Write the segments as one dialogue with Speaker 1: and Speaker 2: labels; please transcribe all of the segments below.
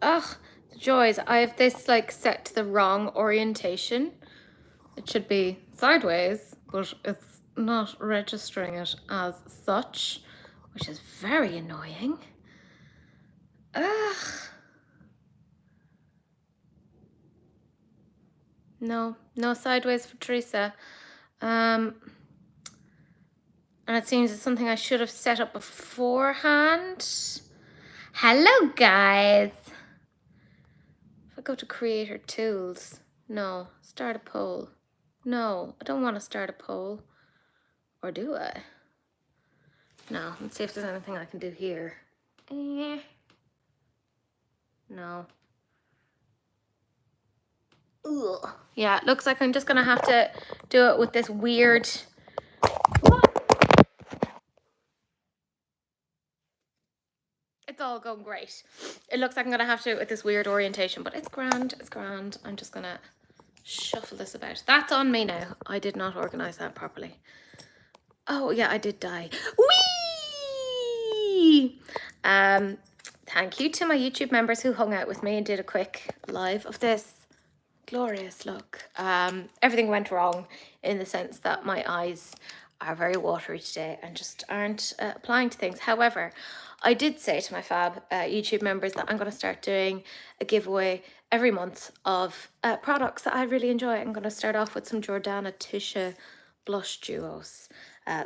Speaker 1: Ugh, the joys. I have this like set to the wrong orientation. It should be sideways, but it's not registering it as such, which is very annoying. Ugh. No sideways for Teresa. And it seems it's something I should have set up beforehand. Hello, guys. If I go to Creator Tools, no, start a poll. No, I don't want to start a poll. Or do I? No, let's see if there's anything I can do here. No. Ugh. Yeah, it looks like I'm just gonna have to do it with this weird... It's all going great. It looks like I'm gonna have to do it with this weird orientation, but it's grand, it's grand. I'm just gonna shuffle this about. That's on me now. I did not organize that properly. Oh yeah, I did die. Whee! Thank you to my YouTube members who hung out with me and did a quick live of this glorious look. Everything went wrong in the sense that my eyes are very watery today and just aren't applying to things. However, I did say to my fab YouTube members that I'm going to start doing a giveaway every month of products that I really enjoy. I'm going to start off with some Jordana Tisha blush duos.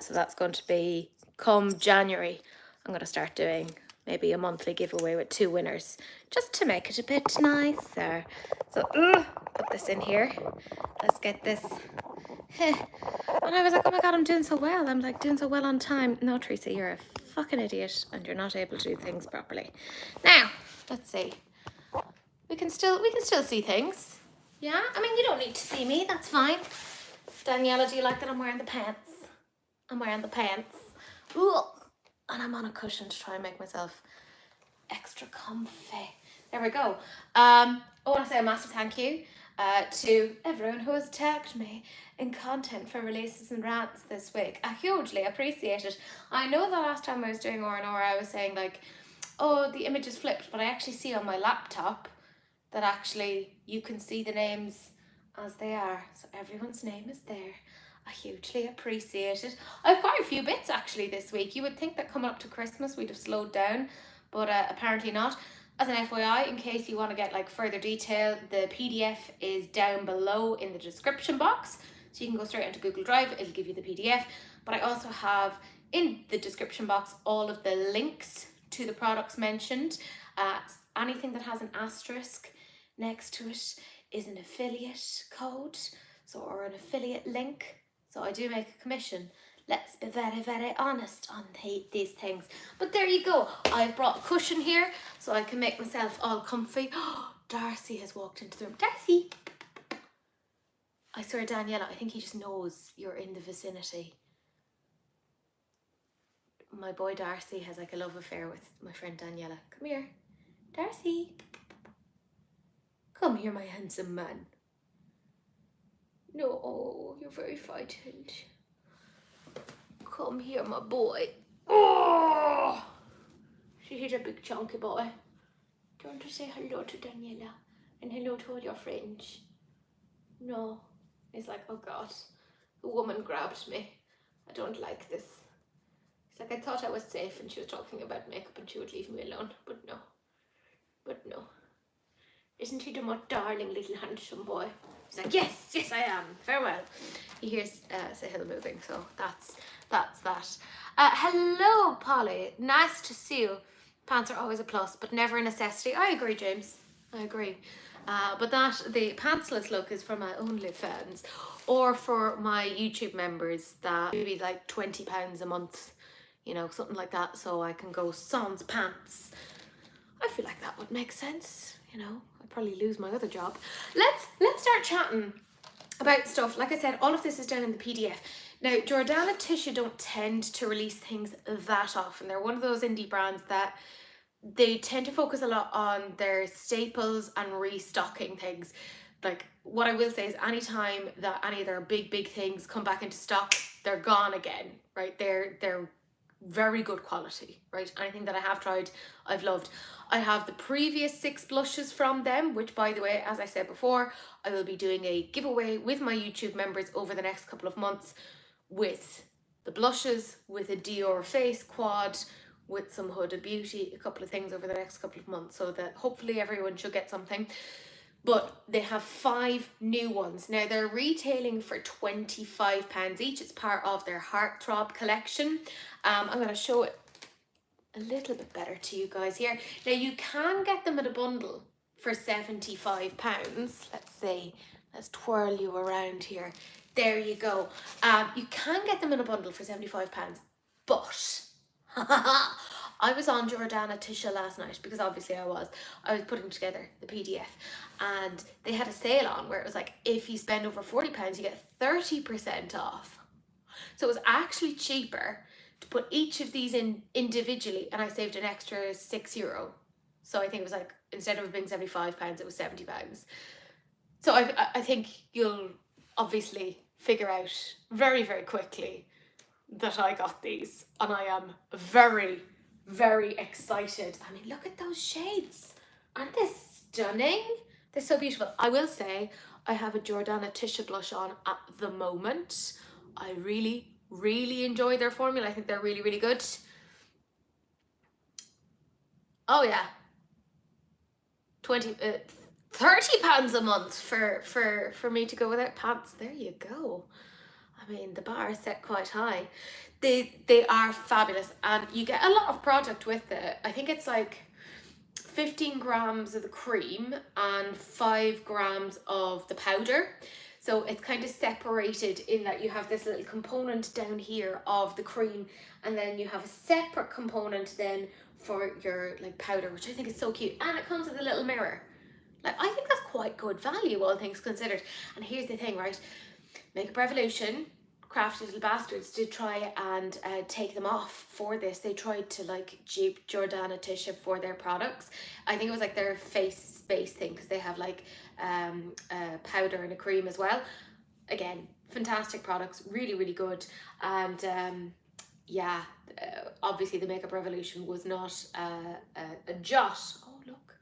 Speaker 1: So that's going to be come January. I'm going to start doing maybe a monthly giveaway with 2 winners just to make it a bit nicer. So put this in here. Let's get this. And I was like, oh my god, I'm doing so well. I'm like doing so well on time. No, Teresa, you're a fucking idiot and you're not able to do things properly. Now, let's see. We can still see things. Yeah, I mean, you don't need to see me. That's fine. Daniela, do you like that I'm wearing the pants? I'm wearing the pants. Ugh. And I'm on a cushion to try and make myself extra comfy. There we go. I want to say a massive thank you to everyone who has tagged me in content for releases and rants this week. I hugely appreciate it. I know the last time I was doing R&R, I was saying like, oh, the image is flipped, but I actually see on my laptop that actually you can see the names as they are. So everyone's name is there. I hugely appreciate it. I've quite a few bits actually this week. You would think that coming up to Christmas we'd have slowed down, but apparently not. As an FYI, in case you want to get like further detail, the PDF is down below in the description box. So you can go straight into Google Drive, it'll give you the PDF. But I also have in the description box all of the links to the products mentioned. Anything that has an asterisk next to it is an affiliate code, or an affiliate link. So I do make a commission. Let's be very, very honest on these things. But there you go. I've brought a cushion here so I can make myself all comfy. Darcy has walked into the room. Darcy! I swear, Daniela, I think he just knows you're in the vicinity. My boy Darcy has like a love affair with my friend Daniela. Come here. Darcy. Come here, my handsome man. No, oh, you're very frightened. Come here, my boy. Oh! He's a big chunky boy. Do you want to say hello to Daniela? And hello to all your friends? No. He's like, oh god, a woman grabbed me. I don't like this. He's like, I thought I was safe and she was talking about makeup and she would leave me alone. But no. But no. Isn't he the most darling little handsome boy? He's like, yes, yes I am. Farewell. He hears Sahil moving, so that's that. Hello, Polly. Nice to see you. Pants are always a plus, but never a necessity. I agree, James. I agree. But the pantsless look is for my OnlyFans or for my YouTube members that maybe like £20 a month, you know, something like that, so I can go sans pants. I feel like that would make sense, you know. I'd probably lose my other job. Let's start chatting about stuff. Like I said, all of this is down in the PDF. Now, Jordana Tisha don't tend to release things that often. They're one of those indie brands that they tend to focus a lot on their staples and restocking things. Like, what I will say is anytime that any of their big things come back into stock, they're gone again, right? They're very good quality, right? Anything that I have tried, I've loved. I have the previous 6 blushes from them, which by the way, as I said before, I will be doing a giveaway with my YouTube members over the next couple of months with the blushes, with a Dior face quad, with some Huda Beauty, a couple of things over the next couple of months, so that hopefully everyone should get something. But they have 5 new ones. Now they're retailing for £25 each. It's part of their Heartthrob collection. I'm going to show it a little bit better to you guys here. Now you can get them at a bundle for £75. Let's see, let's twirl you around here. There you go. You can get them in a bundle for £75, but I was on Jordana Tisha last night, because obviously I was putting together the PDF, and they had a sale on where it was like, if you spend over £40 you get 30% off. So it was actually cheaper to put each of these in individually, and I saved an extra €6. So I think it was like, instead of it being £75, it was £70. So I think you'll obviously figure out very, very quickly that I got these, and I am very, very excited. I mean, look at those shades. Aren't they stunning? They're so beautiful. I will say I have a Jordana Tisha blush on at the moment. I really, really enjoy their formula. I think they're really, really good. Oh yeah, £30 a month for me to go without pants. There you go. I mean, the bar is set quite high. They are fabulous, and you get a lot of product with it. I think it's like 15 grams of the cream and 5 grams of the powder. So it's kind of separated in that you have this little component down here of the cream, and then you have a separate component then for your like powder, which I think is so cute. And it comes with a little mirror. Like, I think that's quite good value, all things considered. And here's the thing, right? Makeup Revolution, crafty little bastards, did try and take them off for this. They tried to like dupe Jordana Tisha for their products. I think it was like their face space thing, because they have like a powder and a cream as well. Again, fantastic products, really, really good. And yeah, obviously the Makeup Revolution was not a jot. Oh look,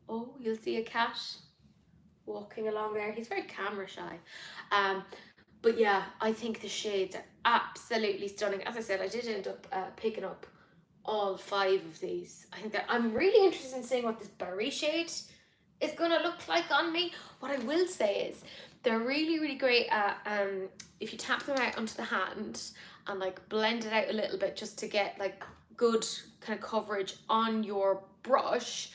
Speaker 1: oh, you'll see a cat walking along there. He's very camera shy. But yeah, I think the shades are absolutely stunning. As I said, I did end up picking up all 5 of these. I think that I'm really interested in seeing what this berry shade is gonna look like on me. What I will say is they're really, really great at if you tap them out onto the hand and like blend it out a little bit, just to get like good kind of coverage on your brush.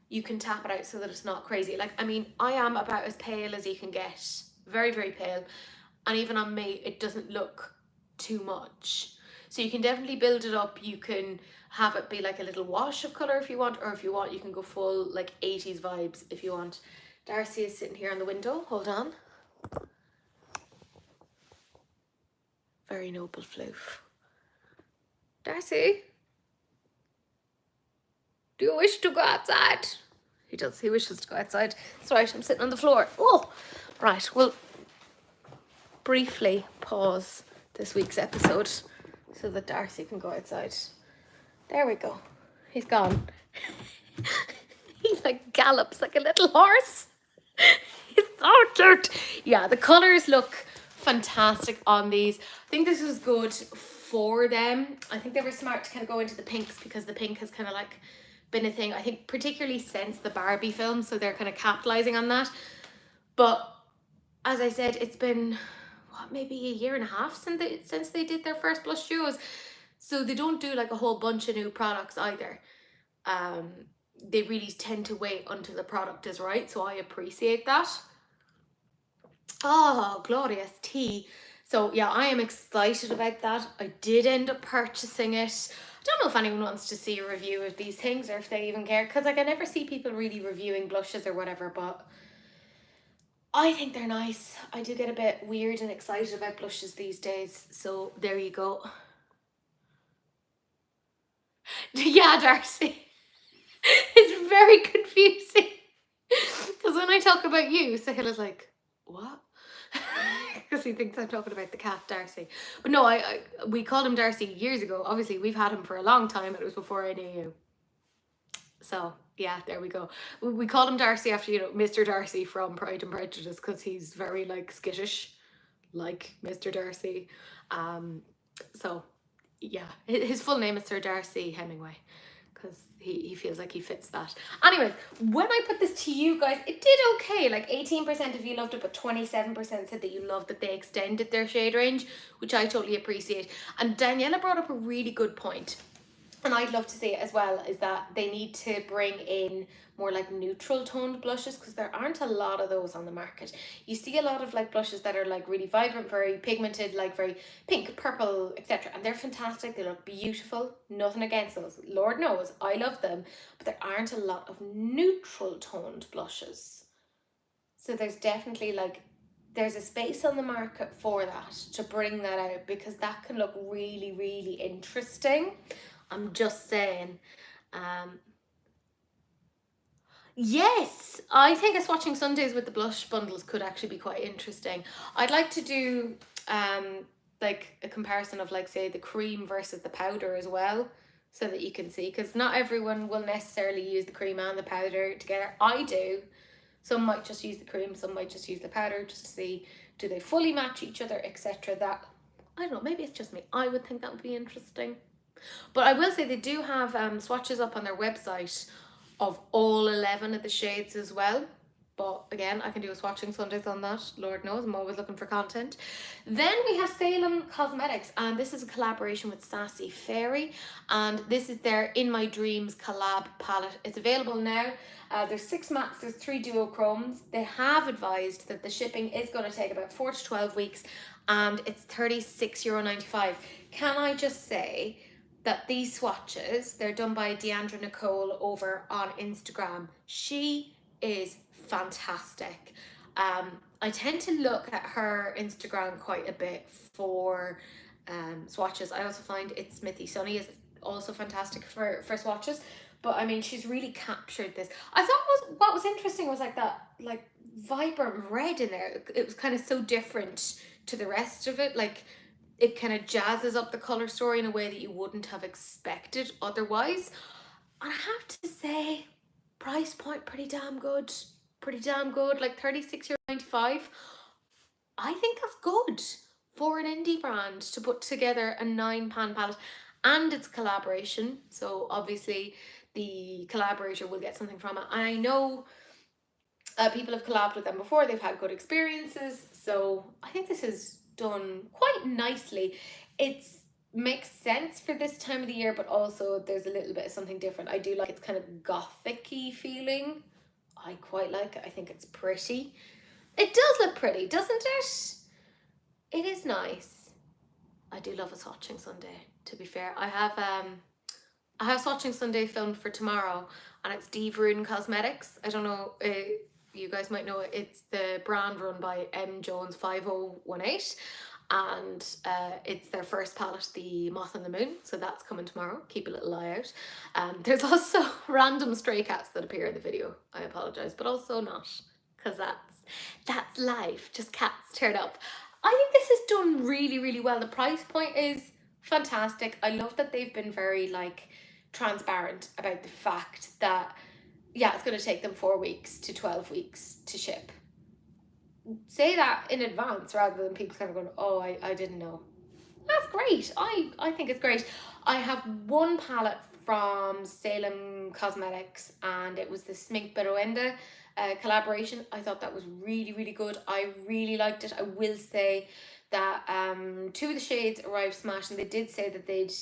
Speaker 1: You can tap it out so that it's not crazy. Like, I mean, I am about as pale as you can get. Very, very pale. And even on me, it doesn't look too much. So you can definitely build it up. You can have it be like a little wash of colour if you want, or if you want, you can go full like 80s vibes if you want. Darcy is sitting here on the window. Hold on. Very noble floof. Darcy, do you wish to go outside? He does. He wishes to go outside. That's right. I'm sitting on the floor. Oh, right. Well, briefly pause this week's episode so that Darcy can go outside. There we go. He's gone. He like gallops like a little horse. He's so cute. Yeah, the colours look fantastic on these. I think this was good for them. I think they were smart to kind of go into the pinks, because the pink has kind of like been a thing, I think, particularly since the Barbie film, so they're kind of capitalizing on that. But as I said, it's been what, maybe a year and a half since they did their first blush duos, so they don't do like a whole bunch of new products either. They really tend to wait until the product is right, so I appreciate that. Oh, glorious tea. So yeah, I am excited about that. I did end up purchasing it. I don't know if anyone wants to see a review of these things, or if they even care, because like I never see people really reviewing blushes or whatever, but I think they're nice. I do get a bit weird and excited about blushes these days, so there you go. Yeah, Darcy. It's very confusing, because when I talk about you, Sahila's like, what? Because he thinks I'm talking about the cat Darcy. But no, we called him Darcy years ago. Obviously we've had him for a long time, and it was before I knew you. So yeah, there we go. We call him Darcy after, you know, Mr. Darcy from Pride and Prejudice, because he's very like skittish, like Mr. Darcy. Um, so yeah, his full name is Sir Darcy Hemingway, because he feels like he fits that. Anyways, when I put this to you guys, it did okay. Like 18% of you loved it, but 27% said that you loved that they extended their shade range, which I totally appreciate. And Daniela brought up a really good point, and I'd love to see it as well, is that they need to bring in more like neutral toned blushes, because there aren't a lot of those on the market. You see a lot of like blushes that are like really vibrant, very pigmented, like very pink, purple, etc., and they're fantastic, they look beautiful, nothing against those, Lord knows I love them, but there aren't a lot of neutral toned blushes. So there's definitely like, there's a space on the market for that, to bring that out, because that can look really, really interesting. I'm just saying. Um, yes, I think swatching Sundays with the blush bundles could actually be quite interesting. I'd like to do like a comparison of, like, say, the cream versus the powder as well, so that you can see, because not everyone will necessarily use the cream and the powder together. I do. Some might just use the cream, some might just use the powder, just to see, do they fully match each other, etc. That, I don't know, maybe it's just me. I would think that would be interesting. But I will say they do have swatches up on their website of all 11 of the shades as well. But again, I can do a swatching Sundays on that. Lord knows, I'm always looking for content. Then we have Salem Cosmetics, and this is a collaboration with Sassy Fairy. And this is their In My Dreams collab palette. It's available now. There's 6 mattes, there's 3 duochromes. They have advised that the shipping is going to take about 4 to 12 weeks, and it's €36.95. Can I just say that these swatches, they're done by Deandra Nicole over on Instagram. She is fantastic. I tend to look at her Instagram quite a bit for swatches. I also find It's Smithy Sunny is also fantastic for swatches. But I mean, she's really captured this. I thought what was interesting was like that, like, vibrant red in there. It was kind of so different to the rest of it. Like, it kind of jazzes up the color story in a way that you wouldn't have expected otherwise. And I have to say, price point pretty damn good. Pretty damn good. Like €36.95. I think that's good for an indie brand to put together a 9 pan palette, and it's collaboration. So obviously the collaborator will get something from it. And I know people have collabed with them before, they've had good experiences. So I think this is done quite nicely. It makes sense for this time of the year, but also there's a little bit of something different. I do like it's kind of gothic-y feeling. I quite like it. I think it's pretty. It does look pretty, doesn't it? It is nice. I do love a swatching Sunday, to be fair. I have swatching Sunday filmed for tomorrow, and it's Rune Cosmetics. I don't know, you guys might know it. It's the brand run by M Jones 5018, and it's their first palette, the Moth and the Moon. So that's coming tomorrow. Keep a little eye out. There's also random stray cats that appear in the video. I apologize, but also not, because that's life. Just cats turn up. I think this is done really, really well. The price point is fantastic. I love that they've been very like transparent about the fact that, yeah, it's going to take them 4 weeks to 12 weeks to ship. Say that in advance, rather than people kind of going, oh, I didn't know. That's great. I think it's great. I have one palette from Salem Cosmetics, and it was the Smink Beruenda collaboration. I thought that was really, really good. I really liked it. I will say that 2 of the shades arrived smashed, and they did say that they'd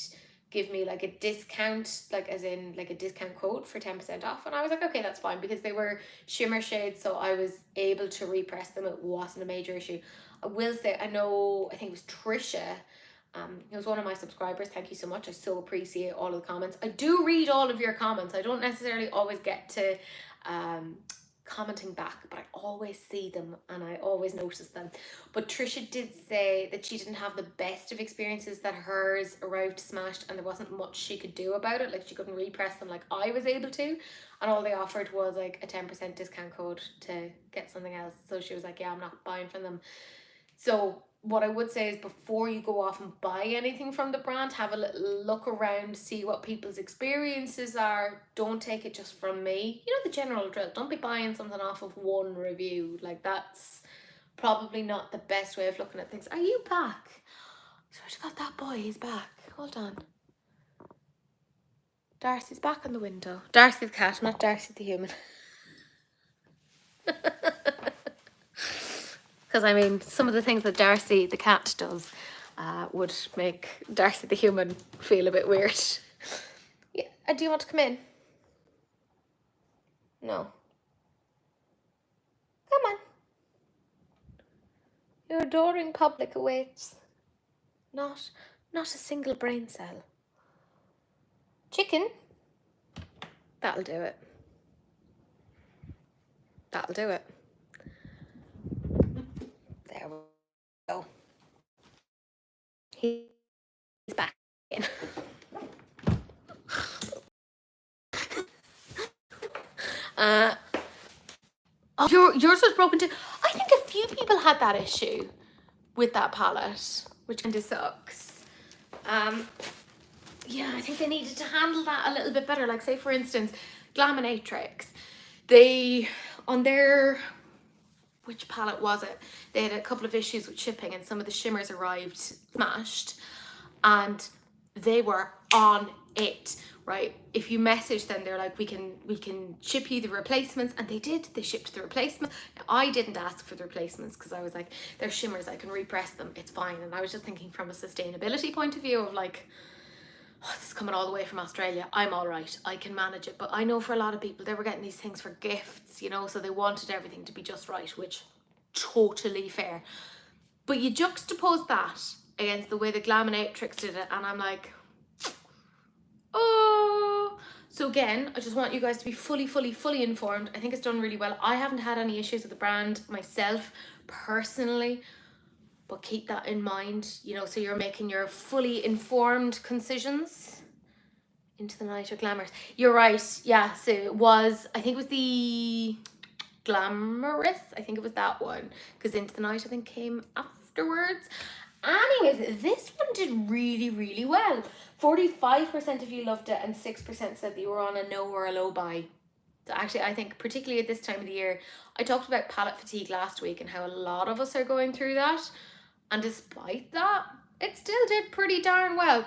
Speaker 1: give me like a discount, like as in like a discount code for 10% off, and I was like, okay, that's fine, because they were shimmer shades, so I was able to repress them. It wasn't a major issue. I will say, I think it was Trisha, it was one of my subscribers. Thank you so much. I so appreciate all of the comments. I do read all of your comments. I don't necessarily always get to commenting back, but I always see them and I always notice them. But Trisha did say that she didn't have the best of experiences, that hers arrived smashed and there wasn't much she could do about it. Like, she couldn't repress them like I was able to, and all they offered was like a 10% discount code to get something else. So she was like, yeah, I'm not buying from them. So what I would say is before you go off and buy anything from the brand, have a little look around, see what people's experiences are. Don't take it just from me. You know the general drill. Don't be buying something off of one review. Like, that's probably not the best way of looking at things. Are you back? I swear to God, that boy is back. Hold on. Darcy's back on the window. Darcy the cat, not Darcy the human. Because I mean, some of the things that Darcy the cat does would make Darcy the human feel a bit weird. Yeah, do you want to come in? No. Come on. Your adoring public awaits. Not a single brain cell. Chicken? That'll do it. That'll do it. There we go. He's back in. Yours was broken too. I think a few people had that issue with that palette, which kind of sucks. Yeah, I think they needed to handle that a little bit better. Like, say for instance, Glaminatrix, they, on their, which palette was it? They had a couple of issues with shipping and some of the shimmers arrived smashed, and they were on it, right? If you message them, they're like, we can ship you the replacements, and they did. They shipped the replacements. Now, I didn't ask for the replacements because I was like, they're shimmers, I can repress them, it's fine. And I was just thinking from a sustainability point of view of like, oh, this is coming all the way from Australia, I'm all right, I can manage it. But I know for a lot of people, they were getting these things for gifts, you know, so they wanted everything to be just right, which totally fair. But you juxtapose that against the way the Glaminatrix did it, and I'm like, oh. So again, I just want you guys to be fully informed. I think it's done really well. I haven't had any issues with the brand myself personally, but keep that in mind, you know, so you're making your fully informed decisions. Into the Night or Glamorous. You're right. Yeah, so it was, I think it was the Glamorous. I think it was that one, because Into the Night I think came afterwards. Anyways, this one did really well. 45% of you loved it and 6% said that you were on a no or a low buy. So actually, I think particularly at this time of the year, I talked about palette fatigue last week and how a lot of us are going through that. And despite that, it still did pretty darn well.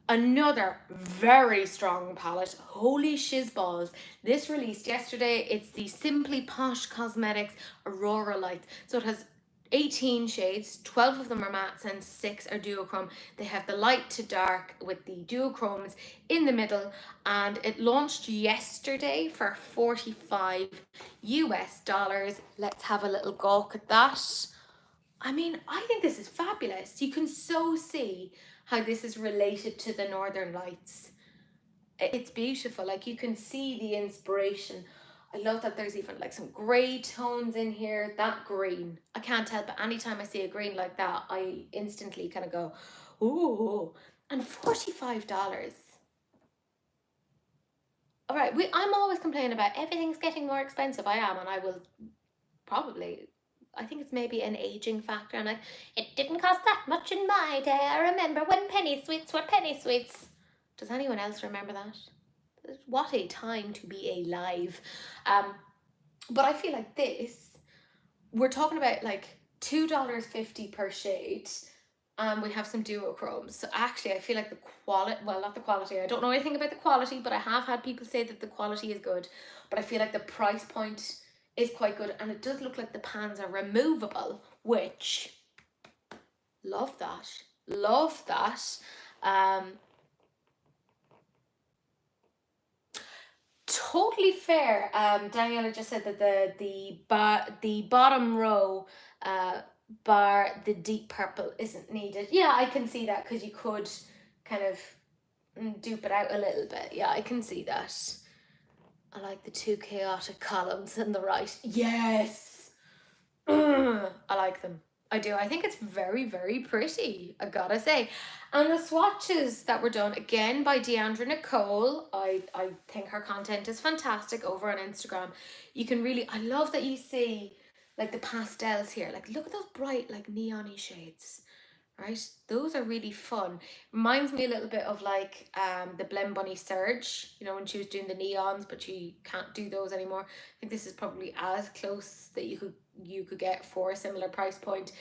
Speaker 1: Another very strong palette, holy shizballs. This released yesterday. It's the Simply Posh Cosmetics Aurora Lights. So it has 18 shades, 12 of them are mattes and 6 are duochrome. They have the light to dark with the duochromes in the middle, and it launched yesterday for $45 US. Let's have a little gawk at that. I mean, I think this is fabulous. You can so see how this is related to the Northern Lights. It's beautiful. Like, you can see the inspiration. I love that there's even like some grey tones in here. That green, I can't help it. Anytime I see a green like that, I instantly kind of go, ooh. And $45. All right, I'm always complaining about everything's getting more expensive. I am, and I will probably, I think it's maybe an aging factor. I'm like, it didn't cost that much in my day. I remember when penny sweets were penny sweets. Does anyone else remember that? What a time to be alive. But I feel like this, we're talking about like $2.50 per shade, and we have some duochromes. So actually, I feel like the quality, well, not the quality, I don't know anything about the quality, but I have had people say that the quality is good. But I feel like the price point is quite good, and it does look like the pans are removable, which, love that. Totally fair. Daniela just said that the bottom row bar the deep purple isn't needed. Yeah, I can see that, because you could kind of dupe it out a little bit. Yeah, I can see that. I like the two chaotic columns in the right. Yes. I like them. I do. I think it's very pretty, I gotta say. And the swatches that were done, again, by Deandra Nicole. I think her content is fantastic over on Instagram. You can really, I love that you see like the pastels here. Like look at those bright like neon-y shades, right? Those are really fun. Reminds me a little bit of like the Blend Bunny Surge, you know, when she was doing the neons, but she can't do those anymore. I think this is probably as close that you could get for a similar price point.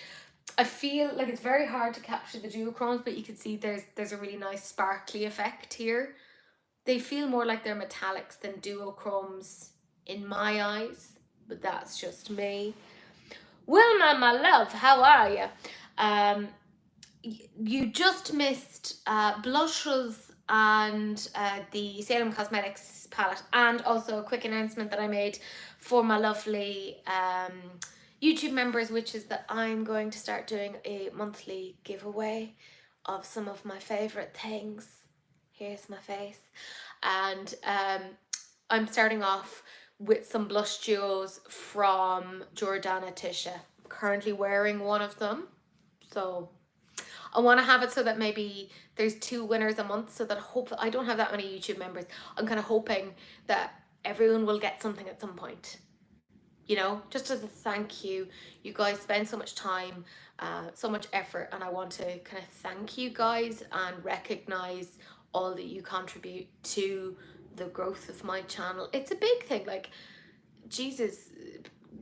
Speaker 1: I feel like it's very hard to capture the duochromes, but you can see there's a really nice sparkly effect here. They feel more like they're metallics than duochromes in my eyes, but that's just me. Wilma, my love, how are you? You just missed blushes and the Salem Cosmetics palette, and also a quick announcement that I made for my lovely YouTube members, which is that I'm going to start doing a monthly giveaway of some of my favorite things. Here's my face. And I'm starting off with some blush duos from Jordana Tisha. I'm currently wearing one of them, so I want to have it so that maybe there's 2 winners a month, so that I don't have that many YouTube members. I'm kind of hoping that everyone will get something at some point, you know, just as a thank you. You guys spend so much time, so much effort, and I want to kind of thank you guys and recognize all that you contribute to the growth of my channel. It's a big thing, like Jesus,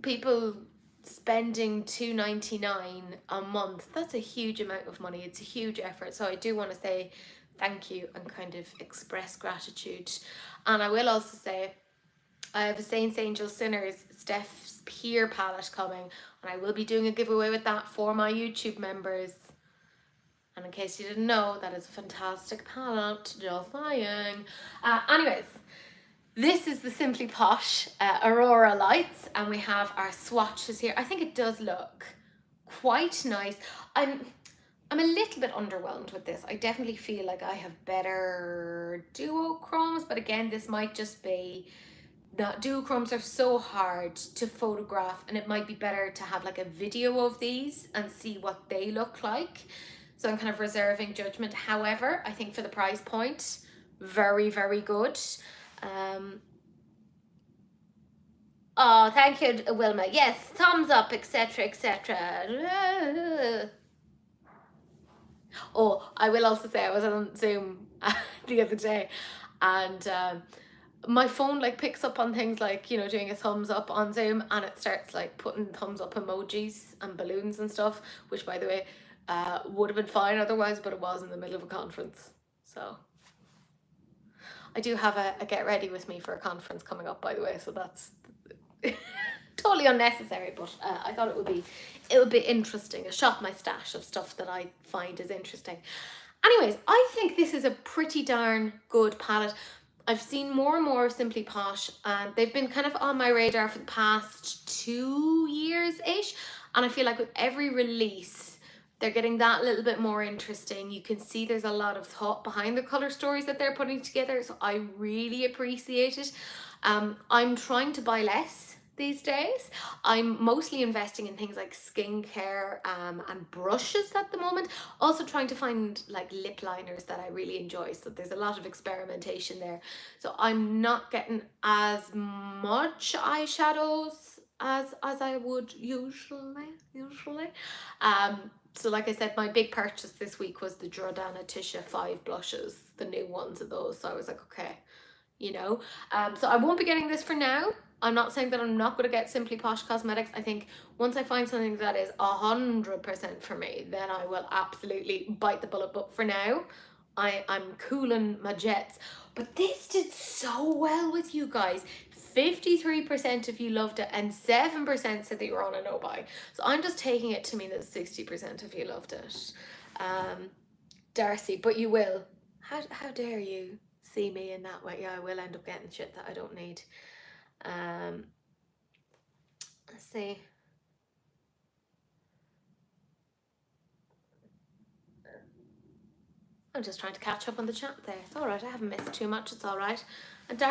Speaker 1: people spending $2.99 a month, that's a huge amount of money. It's a huge effort, so I do want to say thank you and kind of express gratitude. And I will also say I have a Saints, Angels, Sinners Steph's Peer palette coming, and I will be doing a giveaway with that for my YouTube members. And in case you didn't know, that is a fantastic palette, just saying. Anyways, this is the Simply Posh Aurora Lights, and we have our swatches here. I think it does look quite nice. I'm a little bit underwhelmed with this. I definitely feel like I have better duochromes, but again, this might just be that duochromes are so hard to photograph, and it might be better to have like a video of these and see what they look like. So I'm kind of reserving judgment. However, I think for the price point, very, very good. Oh, thank you, Wilma. Yes, thumbs up, etc., etc. Oh, I will also say I was on Zoom the other day, and my phone like picks up on things like, you know, doing a thumbs up on Zoom, and it starts like putting thumbs up emojis and balloons and stuff, which by the way would have been fine otherwise, but it was in the middle of a conference. So I do have a get ready with me for a conference coming up, by the way, so that's totally unnecessary, but I thought it would be interesting. I shot my stash of stuff that I find is interesting. Anyways, I think this is a pretty darn good palette. I've seen more and more of Simply Posh, and they've been kind of on my radar for the past 2 years-ish, and I feel like with every release they're getting that little bit more interesting. You can see there's a lot of thought behind the color stories that they're putting together, so I really appreciate it. I'm trying to buy less these days. I'm mostly investing in things like skincare and brushes at the moment. Also trying to find like lip liners that I really enjoy. So there's a lot of experimentation there. So I'm not getting as much eyeshadows as I would usually. So like I said, my big purchase this week was the Jordana Tisha 5 blushes, the new ones of those. So I was like, okay, you know. So I won't be getting this for now. I'm not saying that I'm not going to get Simply Posh Cosmetics. I think once I find something that is 100% for me, then I will absolutely bite the bullet. But for now, I'm cooling my jets. But this did so well with you guys. 53% of you loved it, and 7% said that you were on a no buy. So I'm just taking it to mean that 60% of you loved it. Darcy, but you will. How dare you see me in that way? Yeah, I will end up getting shit that I don't need. Let's see. I'm just trying to catch up on the chat there. It's all right. I haven't missed too much. It's all right. And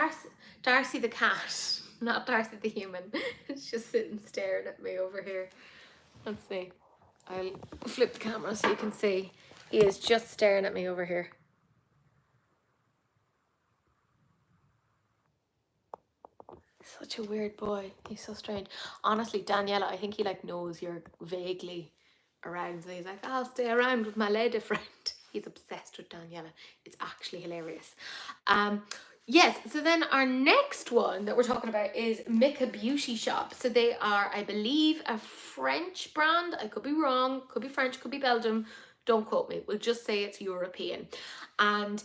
Speaker 1: Darcy the cat, not Darcy the human. It's just sitting staring at me over here. Let's see. I'll flip the camera so you can see. He is just staring at me over here. Such a weird boy. He's so strange. Honestly, Daniela, I think he like knows you're vaguely around. So he's like, I'll stay around with my lady friend. He's obsessed with Daniela. It's actually hilarious. Yes, so then our next one that we're talking about is Mika Beauty Shop. So they are, I believe, a French brand. I could be wrong, could be French, could be Belgium. Don't quote me. We'll just say it's European. And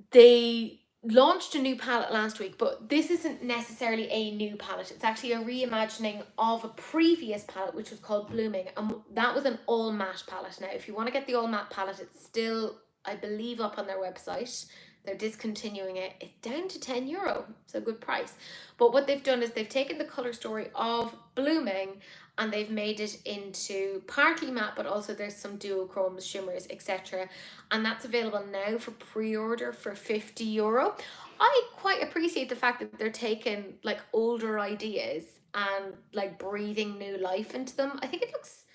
Speaker 1: they launched a new palette last week, but this isn't necessarily a new palette. It's actually a reimagining of a previous palette, which was called Blooming. And that was an all matte palette. Now, if you want to get the all matte palette, it's still, I believe, up on their website. They're discontinuing it. It's down to €10. It's a good price. But what they've done is they've taken the color story of Blooming and they've made it into partly matte, but also there's some duochromes, shimmers, etc. And that's available now for pre-order for €50. I quite appreciate the fact that they're taking like older ideas and like breathing new life into them. I think it looks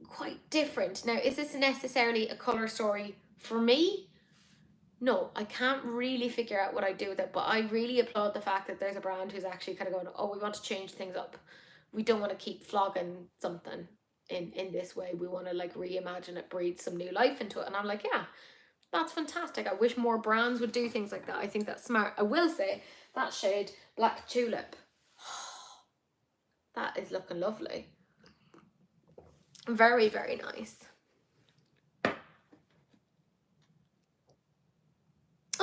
Speaker 1: quite different. Now, is this necessarily a color story for me? No, I can't really figure out what I do with it, but I really applaud the fact that there's a brand who's actually kind of going, oh, we want to change things up. We don't want to keep flogging something in this way. We want to like reimagine it, breathe some new life into it. And I'm like, yeah, that's fantastic. I wish more brands would do things like that. I think that's smart. I will say that shade, Black Tulip, that is looking lovely. Very, very nice.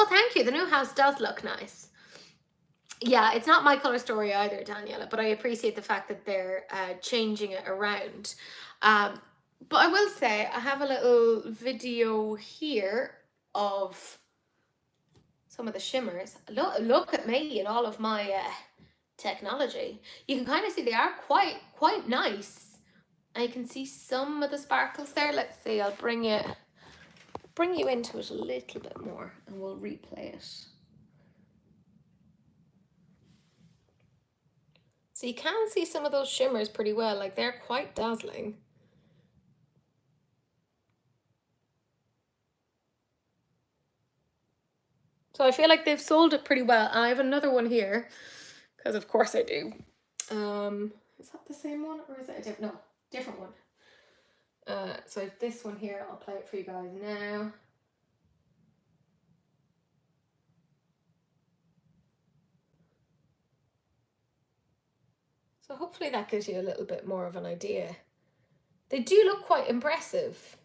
Speaker 1: Oh, thank you. The new house does look nice. Yeah, it's not my color story either, Daniela, but I appreciate the fact that they're changing it around. But I will say I have a little video here of some of the shimmers. Look at me and all of my technology. You can kind of see they are quite nice. And you can see some of the sparkles there. Let's see, I'll bring you into it a little bit more and we'll replay it. So you can see some of those shimmers pretty well, like they're quite dazzling. So I feel like they've sold it pretty well. I have another one here, because of course I do. Is that the same one or is it a different one? So I have this one here, I'll play it for you guys now. So hopefully that gives you a little bit more of an idea. They do look quite impressive.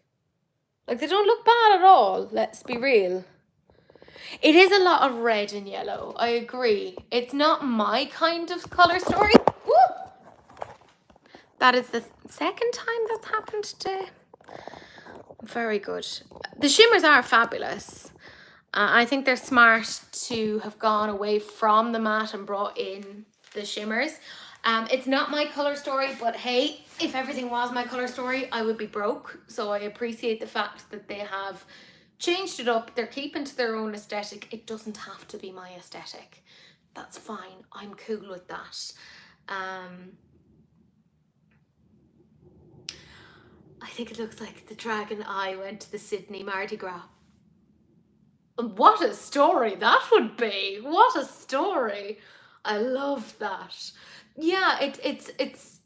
Speaker 1: Like they don't look bad at all, let's be real. It is a lot of red and yellow, I agree. It's not my kind of colour story. Woo! That is the second time that's happened today. Very good. The shimmers are fabulous. I think they're smart to have gone away from the matte and brought in the shimmers. It's not my colour story, but hey, if everything was my colour story, I would be broke. So I appreciate the fact that they have changed it up. They're keeping to their own aesthetic. It doesn't have to be my aesthetic. That's fine. I'm cool with that. I think it looks like the dragon eye went to the Sydney Mardi Gras. What a story that would be. What a story. I love that. Yeah, it's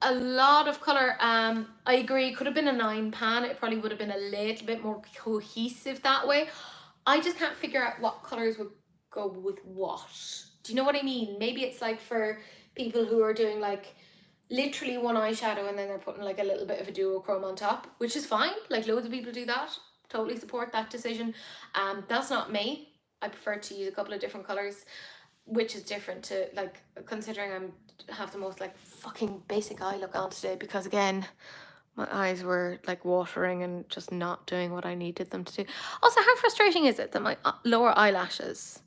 Speaker 1: a lot of colour. I agree, it could have been a 9 pan. It probably would have been a little bit more cohesive that way. I just can't figure out what colours would go with what. Do you know what I mean? Maybe it's like for people who are doing like literally one eyeshadow and then they're putting like a little bit of a duochrome on top, which is fine. Like loads of people do that. Totally support that decision. That's not me. I prefer to use a couple of different colours, which is different to like, considering I have the most like fucking basic eye look on today, because again, my eyes were like watering and just not doing what I needed them to do. Also, how frustrating is it that my lower eyelashes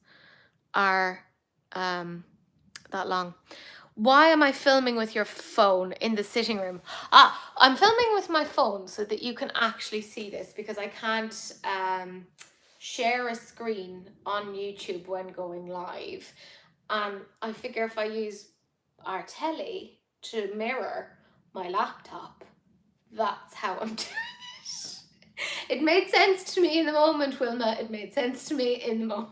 Speaker 1: are that long? Why am I filming with your phone in the sitting room? I'm filming with my phone so that you can actually see this, because I can't share a screen on YouTube when going live. And I figure if I use our telly to mirror my laptop, that's how I'm doing it. It made sense to me in the moment, Wilma. It made sense to me in the moment.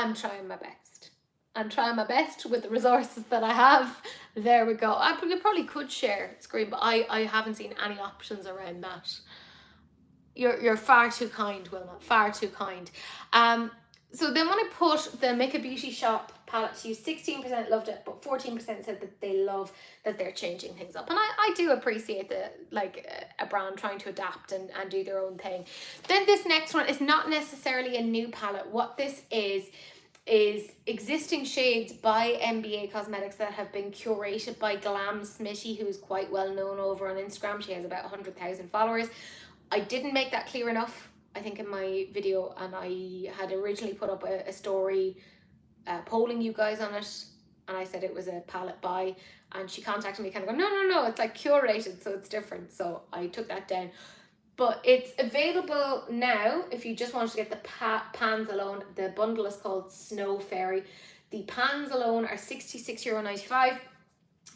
Speaker 1: I'm trying my best. I'm trying my best with the resources that I have. There we go. I probably could share screen, but I haven't seen any options around that. You're far too kind, Wilma. Far too kind. So then when I put the Make a Beauty Shop palette to you, 16% loved it, but 14% said that they love that they're changing things up. And I do appreciate a brand trying to adapt and do their own thing. Then this next one is not necessarily a new palette. What this is existing shades by MBA Cosmetics that have been curated by Glam Smitty, who is quite well known over on Instagram. She has about 100,000 followers. I didn't make that clear enough, I think, in my video, and I had originally put up a story polling you guys on it, and I said it was a palette buy, and she contacted me kind of going, no, it's like curated, so it's different. So I took that down. But it's available now if you just want to get the pans alone. The bundle is called Snow Fairy. The pans alone are €66.95.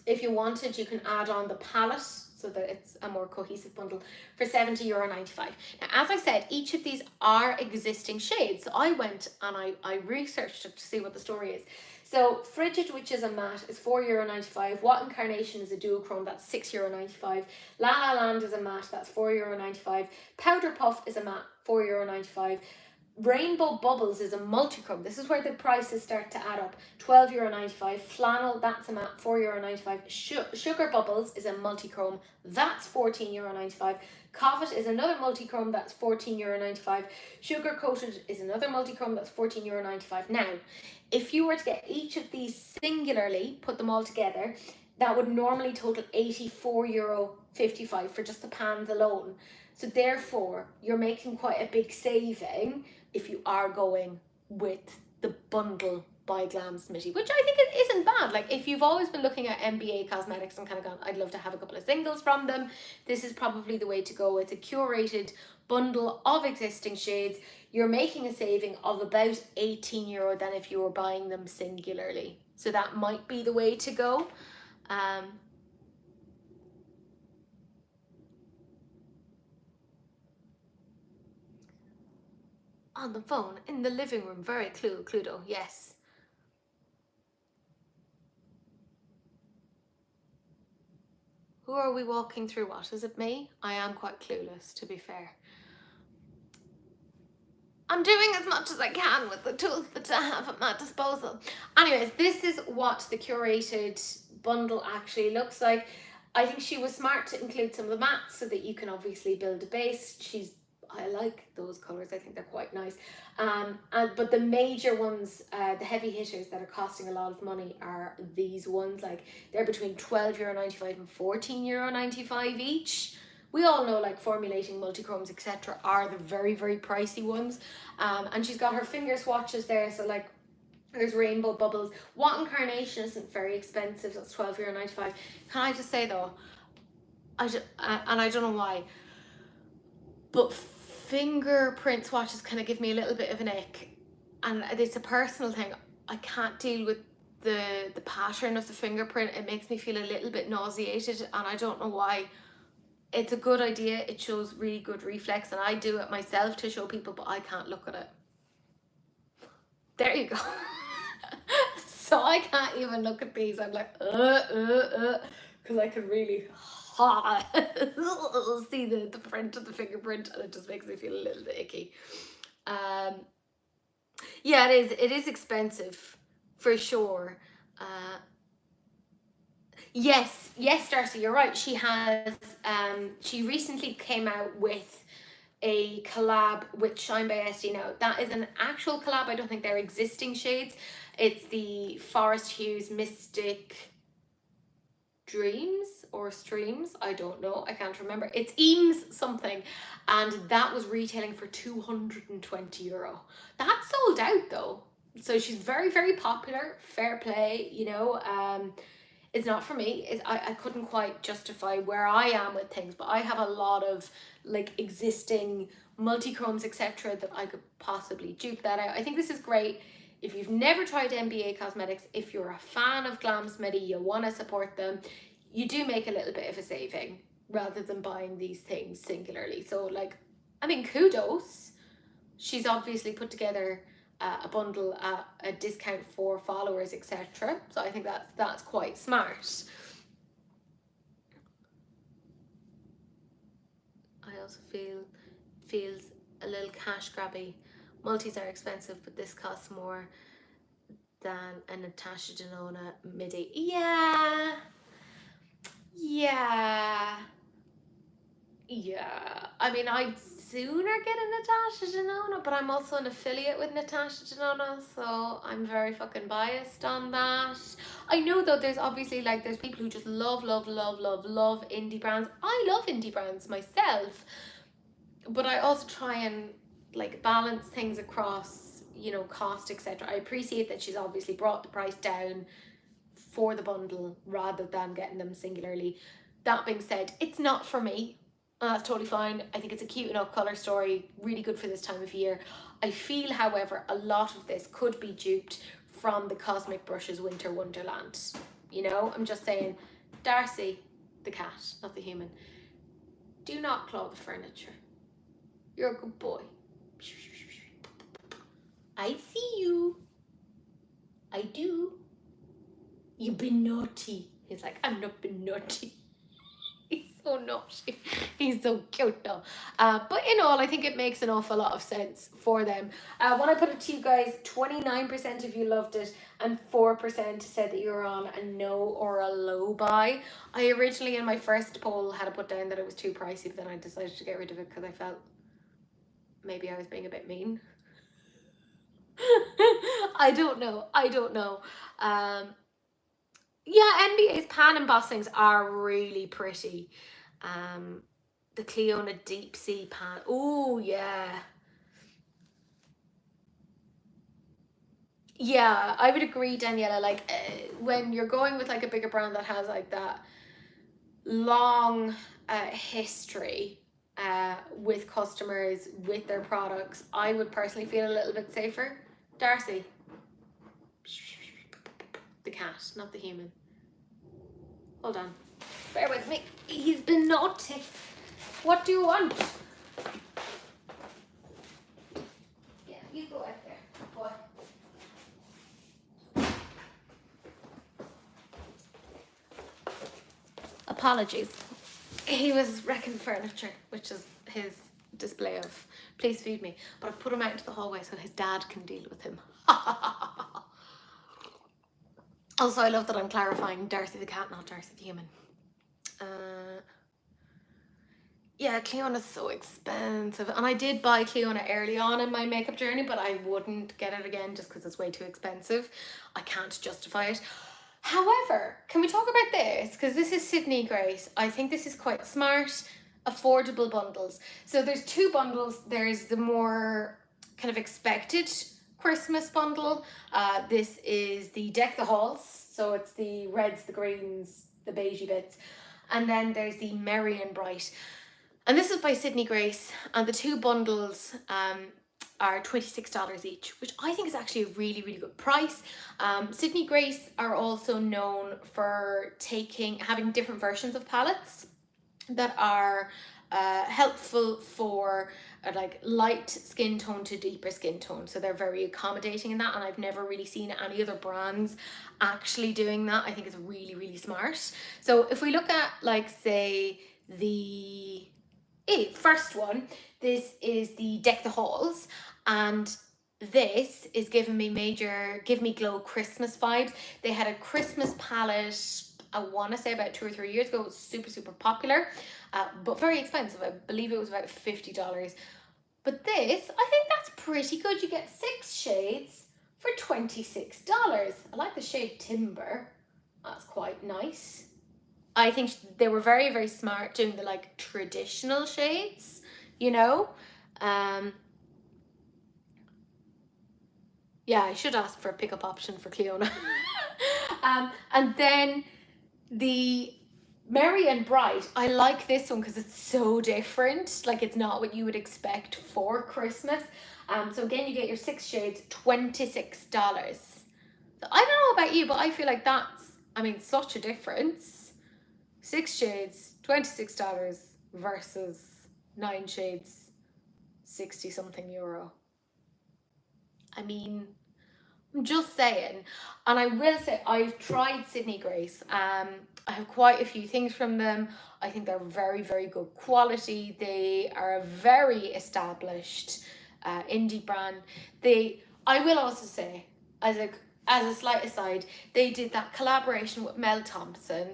Speaker 1: If you wanted, you can add on the palette so that it's a more cohesive bundle for €70.95. Now, as I said, each of these are existing shades. So I went and I researched it to see what the story is. So Frigid, which is a matte, is €4.95. What Incarnation is a duochrome, that's €6.95. La La Land is a matte, that's €4.95. Powder Puff is a matte, €4.95. Rainbow Bubbles is a multichrome. This is where the prices start to add up. €12.95. Flannel, that's a matte, €4.95. Sugar Bubbles is a multichrome. That's €14.95. Covet is another multichrome. That's €14.95. Sugar Coated is another multichrome. That's €14.95. Now, if you were to get each of these singularly, put them all together, that would normally total €84.55 for just the pans alone. So therefore, you're making quite a big saving if you are going with the bundle by Glam Smitty, which I think it isn't bad. Like, if you've always been looking at MBA Cosmetics and kind of gone, I'd love to have a couple of singles from them, this is probably the way to go. It's a curated bundle of existing shades. You're making a saving of about €18 than if you were buying them singularly. So that might be the way to go. On the phone, in the living room, very Cluedo, yes. Who are we walking through what? Is it me? I am quite clueless, to be fair. I'm doing as much as I can with the tools that I have at my disposal. Anyways, this is what the curated bundle actually looks like. I think she was smart to include some of the mattes so that you can obviously build a base. I like those colours, I think they're quite nice. But the major ones, the heavy hitters that are costing a lot of money are these ones. Like, they're between €12.95 and €14.95 each. We all know, like, formulating multichromes, etc., are the very, very pricey ones. And she's got her finger swatches there, so like, there's Rainbow Bubbles. What Incarnation isn't very expensive, that's €12.95. Can I just say though, and I don't know why, but fingerprint swatches kind of give me a little bit of an ick, and it's a personal thing. I can't deal with the pattern of the fingerprint. It makes me feel a little bit nauseated, and I don't know why. It's a good idea, it shows really good reflex, and I do it myself to show people, but I can't look at it. There you go. So I can't even look at these. I'm like, because I can really see the print of the fingerprint, and it just makes me feel a little bit icky. Yeah, it is expensive for sure. Yes, Darcy, you're right. She has she recently came out with a collab with Shine by Esty. Now, that is an actual collab. I don't think they're existing shades. It's the Forest Hues Mystic Dreams or Streams. I don't know. I can't remember. It's Eames something. And that was retailing for €220. That's sold out though. So she's very, very popular. Fair play, you know. It's not for me. I couldn't quite justify where I am with things, but I have a lot of like existing multichromes, etc., that I could possibly dupe that out. I think this is great. If you've never tried MBA Cosmetics, if you're a fan of Glam Smitty, you want to support them, you do make a little bit of a saving rather than buying these things singularly. So like, I mean, kudos. She's obviously put together a bundle at a discount for followers, etc. So I think that's quite smart. I also feels a little cash grabby. Multis are expensive, but this costs more than a Natasha Denona midi. Yeah. I mean, I'd sooner get a Natasha Denona, but I'm also an affiliate with Natasha Denona, so I'm very fucking biased on that. I know though, there's obviously like, there's people who just love indie brands. I love indie brands myself, but I also try and like balance things across, you know, cost, etc. I appreciate that she's obviously brought the price down for the bundle rather than getting them singularly. That being said, it's not for me. That's totally fine. I think it's a cute enough colour story, really good for this time of year. I feel, however, a lot of this could be duped from the Cosmic Brushes Winter Wonderland. You know, I'm just saying, Darcy, the cat, not the human, do not claw the furniture. You're a good boy. I see you. I do. You've been naughty. He's like, I'm not been naughty. He's so naughty. He's so cute though. But in all, I think it makes an awful lot of sense for them. When I put it to you guys, 29% of you loved it and 4% said that you were on a no or a low buy. I originally in my first poll had to put down that it was too pricey, but then I decided to get rid of it because I felt maybe I was being a bit mean. I don't know. Yeah, NBA's pan embossings are really pretty. The Cleona Deep Sea pan. Oh, yeah. Yeah, I would agree, Daniela. Like, when you're going with like a bigger brand that has like that long history with customers, with their products, I would personally feel a little bit safer. Darcy. The cat, not the human. Hold on. Bear with me. He's been naughty. What do you want? Yeah, you go out there, boy. Apologies. He was wrecking furniture, which is his display of please feed me. But I've put him out into the hallway so his dad can deal with him. Also, I love that I'm clarifying Darcy the cat, not Darcy the human. Yeah, Cleona's so expensive. And I did buy Cleona early on in my makeup journey, but I wouldn't get it again just because it's way too expensive. I can't justify it. However, can we talk about this? Because this is Sydney Grace. I think this is quite smart. Affordable bundles. So there's two bundles. There's the more kind of expected Christmas bundle. This is the Deck the Halls. So it's the reds, the greens, the beigey bits. And then there's the Merry and Bright. And this is by Sydney Grace, and the two bundles are $26 each, which I think is actually a really, really good price. Sydney Grace are also known for having different versions of palettes that are helpful for like light skin tone to deeper skin tone. So they're very accommodating in that, and I've never really seen any other brands actually doing that. I think it's really, really smart. So if we look at like, say, the first one, this is the Deck the Halls, and this is giving me Give Me Glow Christmas vibes. They had a Christmas palette, I want to say about 2 or 3 years ago. It was super, super popular, but very expensive. I believe it was about $50. But this, I think that's pretty good. You get 6 shades for $26. I like the shade Timber. That's quite nice. I think they were very, very smart doing the like traditional shades, you know. Yeah, I should ask for a pickup option for Cleona. And then the Merry and Bright, I like this one because it's so different. Like, it's not what you would expect for Christmas. So again, you get your 6 shades, $26. So I don't know about you, but I feel like that's, I mean, such a difference. 6 shades, $26 versus 9 shades, 60 something euro. I mean, I'm just saying. And I will say, I've tried Sydney Grace. I have quite a few things from them. I think they're very, very good quality. They are a very established indie brand. I will also say, as a slight aside, they did that collaboration with Mel Thompson,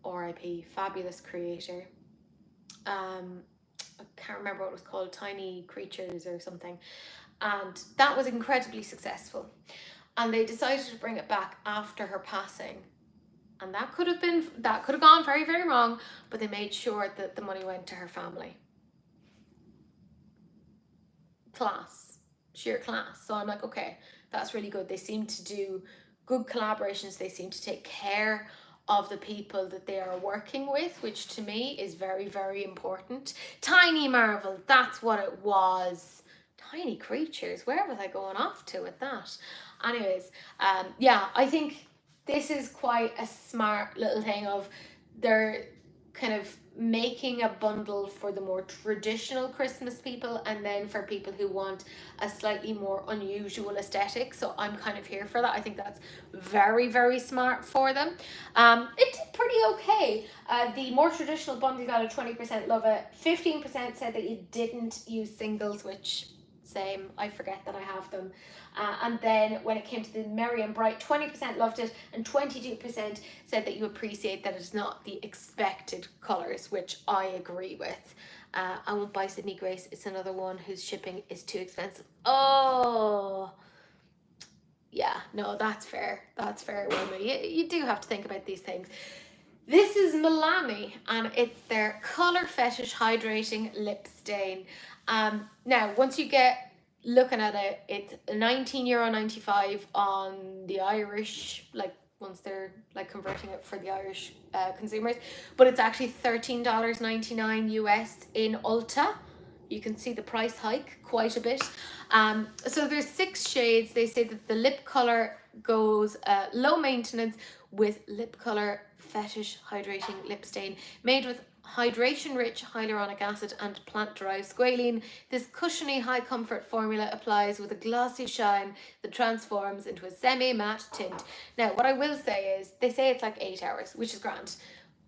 Speaker 1: R.I.P., fabulous creator. I can't remember what it was called, Tiny Creatures or something. And that was incredibly successful. And they decided to bring it back after her passing. And that could have gone very, very wrong, but they made sure that the money went to her family. Class, sheer class. So I'm like, okay, that's really good. They seem to do good collaborations. They seem to take care of the people that they are working with, which to me is very, very important. Tiny Marvel, that's what it was. Tiny Creatures, where was I going off to with that? Anyways, yeah, I think this is quite a smart little thing of they're kind of making a bundle for the more traditional Christmas people, and then for people who want a slightly more unusual aesthetic. So I'm kind of here for that. I think that's very, very smart for them. It did pretty okay. The more traditional bundle got a 20% love it. 15% said that you didn't use singles, which same, I forget that I have them. And then when it came to the Merry and Bright, 20% loved it, and 22% said that you appreciate that it's not the expected colours, which I agree with. I won't buy Sydney Grace. It's another one whose shipping is too expensive. Oh, yeah, no, that's fair. That's fair, Wilma. You do have to think about these things. This is Milani, and it's their Colour Fetish Hydrating Lip Stain. Now, once you get looking at it, it's €19.95 on the Irish, like once they're like converting it for the Irish consumers, but it's actually $13.99 US in Ulta. You can see the price hike quite a bit. So there's 6 shades. They say that the lip color goes low maintenance with lip color fetish hydrating lip stain made with hydration-rich hyaluronic acid and plant-derived squalene. This cushiony high-comfort formula applies with a glossy shine that transforms into a semi-matte tint. Now, what I will say is, they say it's like 8 hours, which is grand,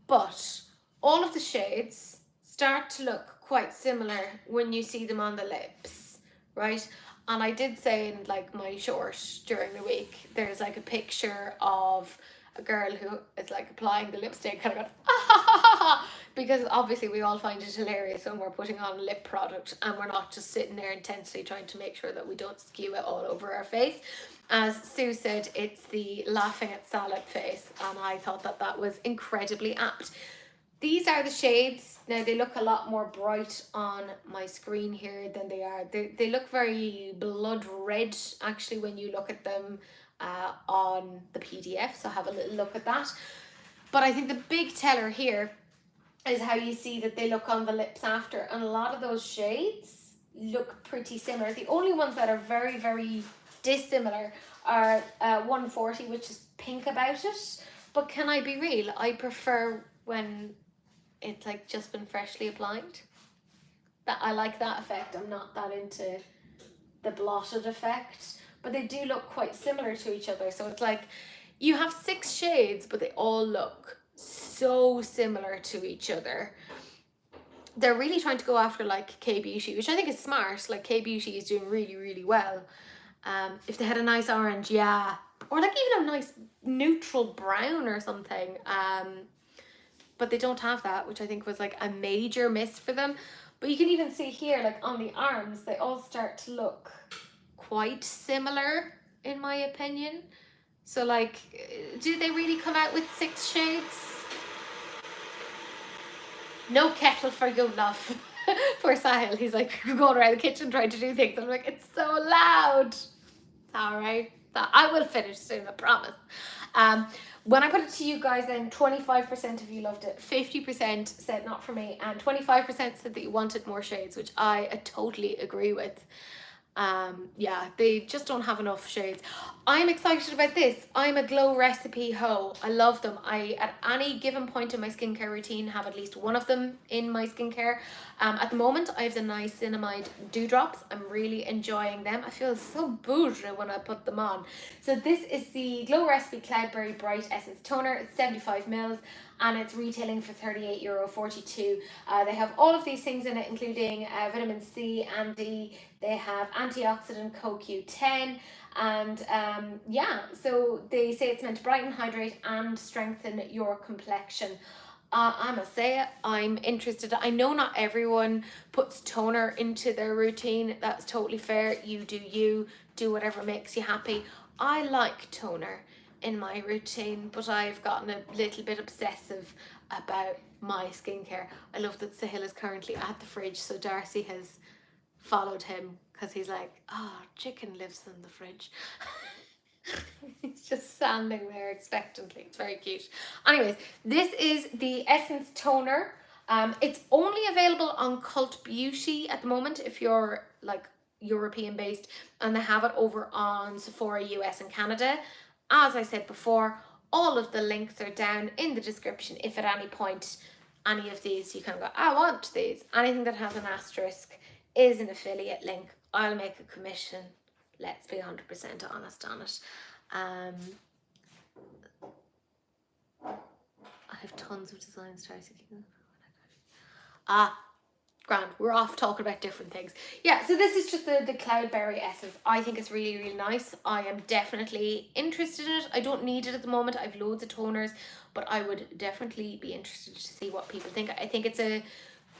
Speaker 1: but all of the shades start to look quite similar when you see them on the lips, right? And I did say in like my short during the week, there's like a picture of a girl who is like applying the lipstick, kind of going, ah, because obviously we all find it hilarious when we're putting on lip product and we're not just sitting there intensely trying to make sure that we don't skew it all over our face. As Sue said, it's the laughing at salad face, and I thought that that was incredibly apt. These are the shades. Now they look a lot more bright on my screen here than they are. They look very blood red actually when you look at them on the PDF, so have a little look at that. But I think the big teller here is how you see that they look on the lips after, and a lot of those shades look pretty similar. The only ones that are very, very dissimilar are 140, which is pink about it. But can I be real? I prefer when it's like just been freshly applied. That I like that effect. I'm not that into the blotted effect, but they do look quite similar to each other. So it's like you have 6 shades, but they all look so similar to each other. They're really trying to go after like K-Beauty, which I think is smart. Like K-Beauty is doing really, really well. If they had a nice orange, yeah, or like even a nice neutral brown or something. But they don't have that, which I think was like a major miss for them. But you can even see here, like on the arms, they all start to look quite similar, in my opinion. So like, do they really come out with 6 shades? No kettle for you, love. Poor Sahil, he's like going around the kitchen trying to do things. I'm like, it's so loud. It's all right. I will finish soon, I promise. When I put it to you guys, then 25% of you loved it, 50% said not for me, and 25% said that you wanted more shades, which I totally agree with. Yeah, they just don't have enough shades. I'm excited about this. I'm a Glow Recipe ho. I love them. I, at any given point in my skincare routine, have at least one of them in my skincare. At the moment, I have the niacinamide dewdrops. I'm really enjoying them. I feel so bougie when I put them on. So this is the Glow Recipe Cloudberry Bright Essence Toner. It's 75 mils and it's retailing for €38.42. They have all of these things in it, including vitamin C and D. They have antioxidant CoQ10, and yeah, so they say it's meant to brighten, hydrate, and strengthen your complexion. I must say, I'm interested. I know not everyone puts toner into their routine. That's totally fair. You do you, do whatever makes you happy. I like toner in my routine, but I've gotten a little bit obsessive about my skincare. I love that Sahil is currently at the fridge, so Darcy has followed him because he's like, oh, chicken lives in the fridge. He's just standing there expectantly. It's very cute. Anyways, this is the Essence Toner. It's only available on Cult Beauty at the moment if you're like European based, and they have it over on Sephora US and Canada. As I said before, all of the links are down in the description if at any point any of these you kind of go, I want these. Anything that has an asterisk is an affiliate link. I'll make a commission. Let's be 100% honest on it. I have tons of designs, Darcy. Grand, we're off talking about different things. Yeah, so this is just the Cloudberry Essence. I think it's really, really nice. I am definitely interested in it. I don't need it at the moment. I've loads of toners, but I would definitely be interested to see what people think. I think it's a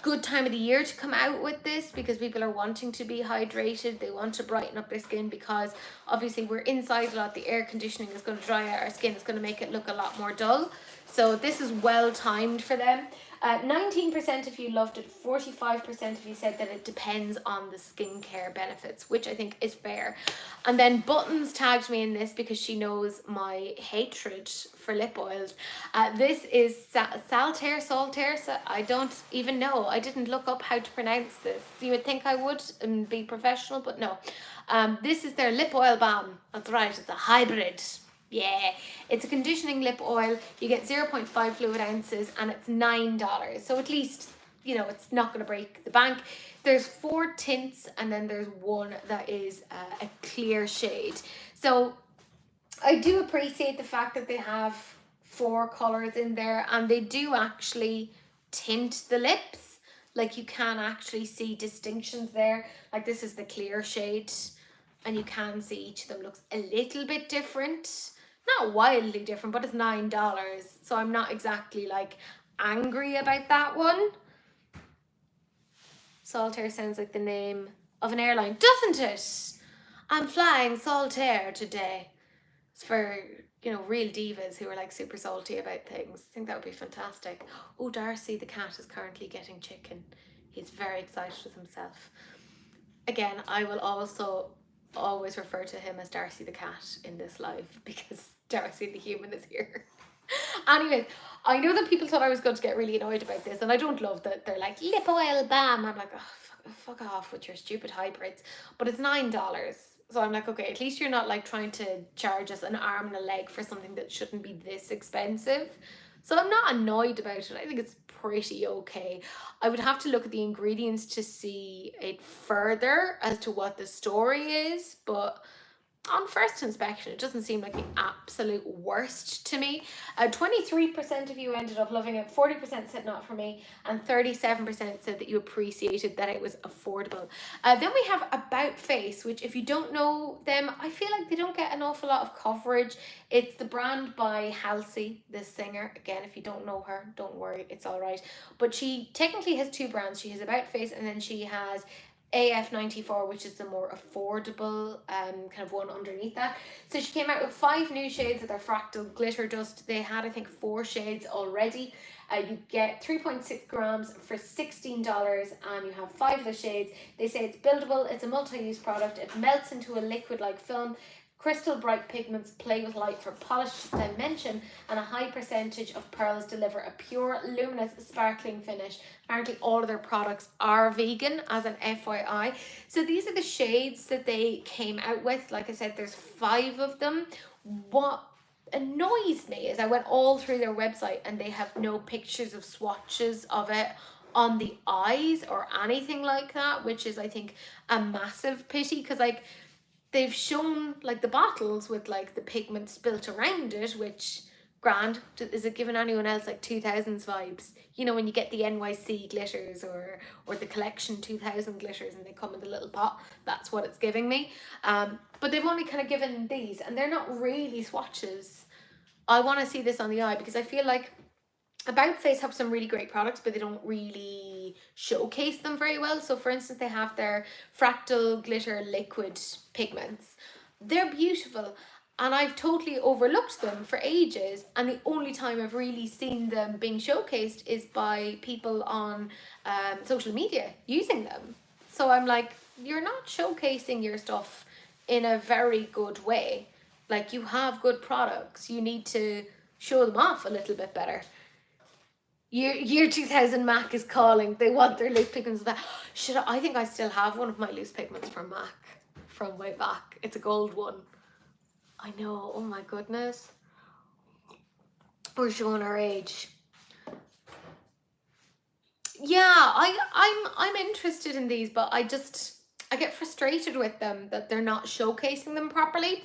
Speaker 1: good time of the year to come out with this because people are wanting to be hydrated. They want to brighten up their skin because obviously we're inside a lot. The air conditioning is going to dry out our skin. It's going to make it look a lot more dull. So this is well timed for them. 19% of you loved it, 45% of you said that it depends on the skincare benefits, which I think is fair. And then Buttons tagged me in this because she knows my hatred for lip oils. This is Saltaire. So I don't even know. I didn't look up how to pronounce this. You would think I would and be professional, but no. This is their lip oil balm. That's right, it's a hybrid. Yeah, it's a conditioning lip oil. You get 0.5 fluid ounces and it's $9. So at least, you know, it's not going to break the bank. There's 4 tints and then there's one that is a clear shade. So I do appreciate the fact that they have 4 colors in there and they do actually tint the lips. Like you can actually see distinctions there. Like this is the clear shade and you can see each of them looks a little bit different. Not wildly different, but it's $9. So I'm not exactly like angry about that one. Saltaire sounds like the name of an airline, doesn't it? I'm flying Saltaire today. It's for, you know, real divas who are like super salty about things. I think that would be fantastic. Oh, Darcy the cat is currently getting chicken. He's very excited with himself. Again, I will also always refer to him as Darcy the cat in this live because Darcy the human is here. Anyways, I know that people thought I was going to get really annoyed about this, and I don't love that they're like lip oil balm. I'm like, oh, fuck off with your stupid hybrids. But it's $9. So I'm like, okay, at least you're not like trying to charge us an arm and a leg for something that shouldn't be this expensive. So I'm not annoyed about it. I think it's pretty okay. I would have to look at the ingredients to see it further as to what the story is, but on first inspection, it doesn't seem like the absolute worst to me. 23% of you ended up loving it, 40% said not for me, and 37% said that you appreciated that it was affordable. Then we have About Face, which if you don't know them, I feel like they don't get an awful lot of coverage. It's the brand by Halsey, the singer. Again, if you don't know her, don't worry, it's all right. But she technically has 2 brands. She has About Face and then she has AF94, which is the more affordable kind of one underneath that. So she came out with 5 new shades of their Fractal Glitter Dust. They had, I think, 4 shades already. You get 3.6 grams for $16 and you have 5 of the shades. They say it's buildable, it's a multi-use product, it melts into a liquid-like film. Crystal bright pigments play with light for polish dimension, and a high percentage of pearls deliver a pure, luminous, sparkling finish. Apparently all of their products are vegan, as an FYI. So these are the shades that they came out with. Like I said, there's 5 of them. What annoys me is I went all through their website and they have no pictures of swatches of it on the eyes or anything like that, which is, I think, a massive pity, because like they've shown like the bottles with like the pigment spilt around it, which grand. Is it giving anyone else like 2000s vibes? You know, when you get the NYC glitters or the collection 2000 glitters and they come in the little pot, that's what it's giving me. But they've only kind of given these, and they're not really swatches. I want to see this on the eye, because I feel like About Face have some really great products, but they don't really showcase them very well. So for instance, they have their fractal glitter liquid pigments. They're beautiful, and I've totally overlooked them for ages, and the only time I've really seen them being showcased is by people on social media using them. So I'm like, you're not showcasing your stuff in a very good way. Like, you have good products, you need to show them off a little bit better. Year 2000 MAC is calling. They want their loose pigments back. I think I still have one of my loose pigments from MAC from way back. It's a gold one. I know. Oh my goodness. We're showing our age. Yeah, I'm interested in these, but I get frustrated with them that they're not showcasing them properly.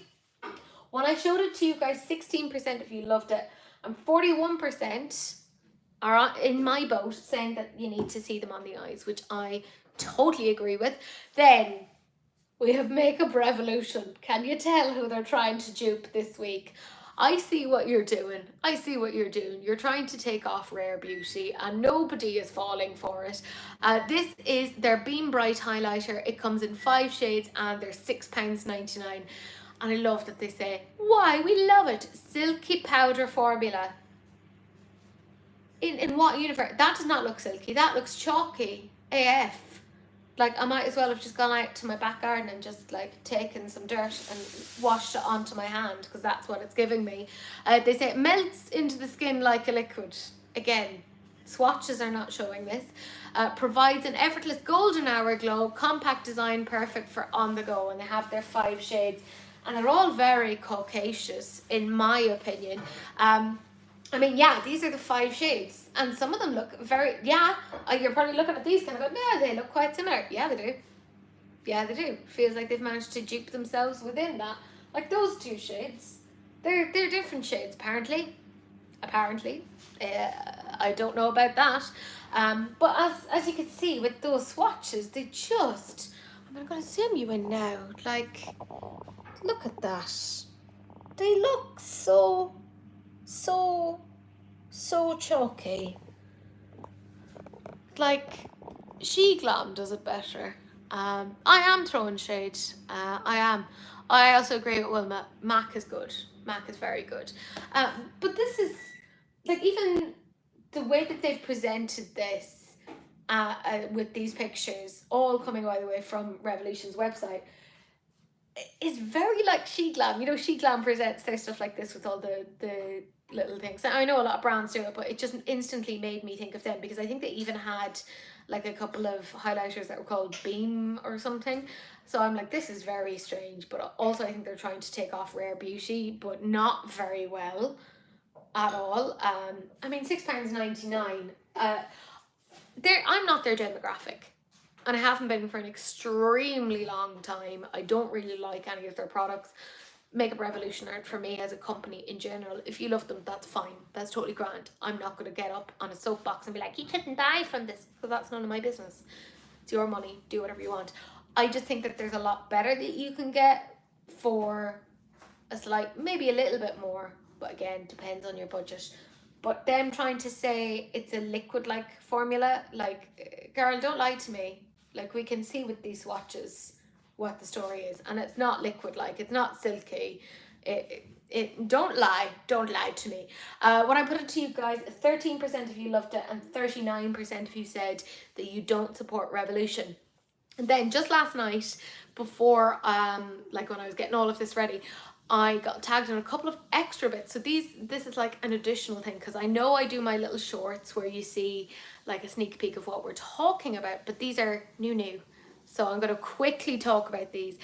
Speaker 1: When I showed it to you guys, 16% of you loved it, and 41% are in my boat saying that you need to see them on the eyes, which I totally agree with. Then we have Makeup Revolution. Can you tell who they're trying to dupe this week? I see what you're doing. I see what you're doing. You're trying to take off Rare Beauty, and nobody is falling for it. This is their Beam Bright highlighter. It comes in 5 shades and they're £6.99. And I love that they say, why we love it, silky powder formula. In what universe? That does not look silky. That looks chalky AF. Like, I might as well have just gone out to my back garden and just like taken some dirt and washed it onto my hand, because that's what it's giving me. They say it melts into the skin like a liquid. Again, swatches are not showing this. Provides an effortless golden hour glow, compact design, perfect for on the go. And they have their 5 shades, and they're all very caucasus in my opinion. I mean, yeah, these are the 5 shades, and some of them look very, you're probably looking at these kind of going, no, they look quite similar. Yeah, they do. Yeah, they do. Feels like they've managed to dupe themselves within that. Like those 2 shades, they're different shades, apparently. I don't know about that. But as you can see with those swatches, they just, I'm going to zoom you in now. Like, look at that. They look so chalky. Like, She Glam does it better. I am throwing shade. I am. I also agree with Wilma. MAC is good. MAC is very good. But this is, like, even the way that they've presented this with these pictures, all coming, by the way, from Revolution's website, is very like She Glam. You know, She Glam presents their stuff like this with all the little things. I know a lot of brands do it, but it just instantly made me think of them, because I think they even had like a couple of highlighters that were called Beam or something. So I'm like, this is very strange. But also I think they're trying to take off Rare Beauty, but not very well at all. I mean, £6.99. I'm not their demographic, and I haven't been for an extremely long time. I don't really like any of their products. Makeup Revolution aren't for me as a company in general. If you love them, that's fine. That's totally grand. I'm not going to get up on a soapbox and be like, you shouldn't die from this, because that's none of my business. It's your money. Do whatever you want. I just think that there's a lot better that you can get for a slight, maybe a little bit more, but again, depends on your budget. But them trying to say it's a liquid-like formula, like, girl, don't lie to me. Like, we can see with these swatches what the story is, and it's not liquid-like, it's not silky. Don't lie to me. When I put it to you guys, 13% of you loved it, and 39% of you said that you don't support Revolution. And then just last night, before like when I was getting all of this ready, I got tagged in a couple of extra bits. So this is like an additional thing, because I know I do my little shorts where you see like a sneak peek of what we're talking about, but these are new. So I'm going to quickly talk about these.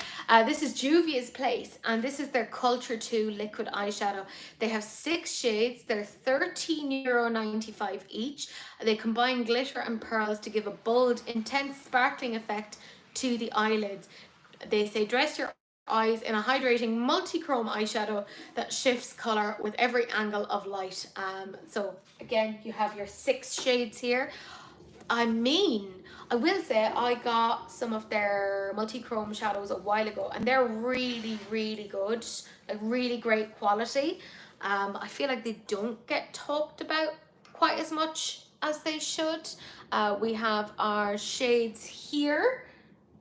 Speaker 1: This is Juvia's Place, and this is their Culture 2 liquid eyeshadow. They have 6 shades. They're €13.95 each. They combine glitter and pearls to give a bold, intense, sparkling effect to the eyelids. They say dress your eyes in a hydrating multi-chrome eyeshadow that shifts color with every angle of light. So again, you have your 6 shades here. I mean, I will say I got some of their multi-chrome shadows a while ago, and they're really good, like really great quality. I feel like they don't get talked about quite as much as they should. We have our shades here.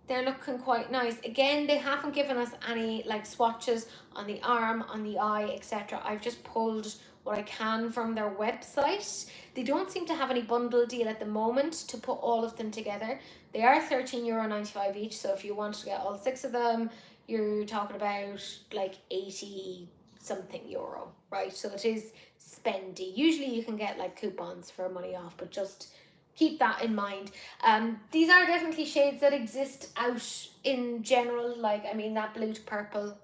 Speaker 1: They're looking quite nice. Again, they haven't given us any like swatches on the arm, on the eye, etc. I've just pulled what I can from their website. They don't seem to have any bundle deal at the moment to put all of them together. They are €13.95 each, so if you want to get all 6 of them, you're talking about like 80 something euro, right? So it is spendy. Usually you can get like coupons for money off, but just keep that in mind. These are definitely shades that exist out in general, like I mean that blue to purple.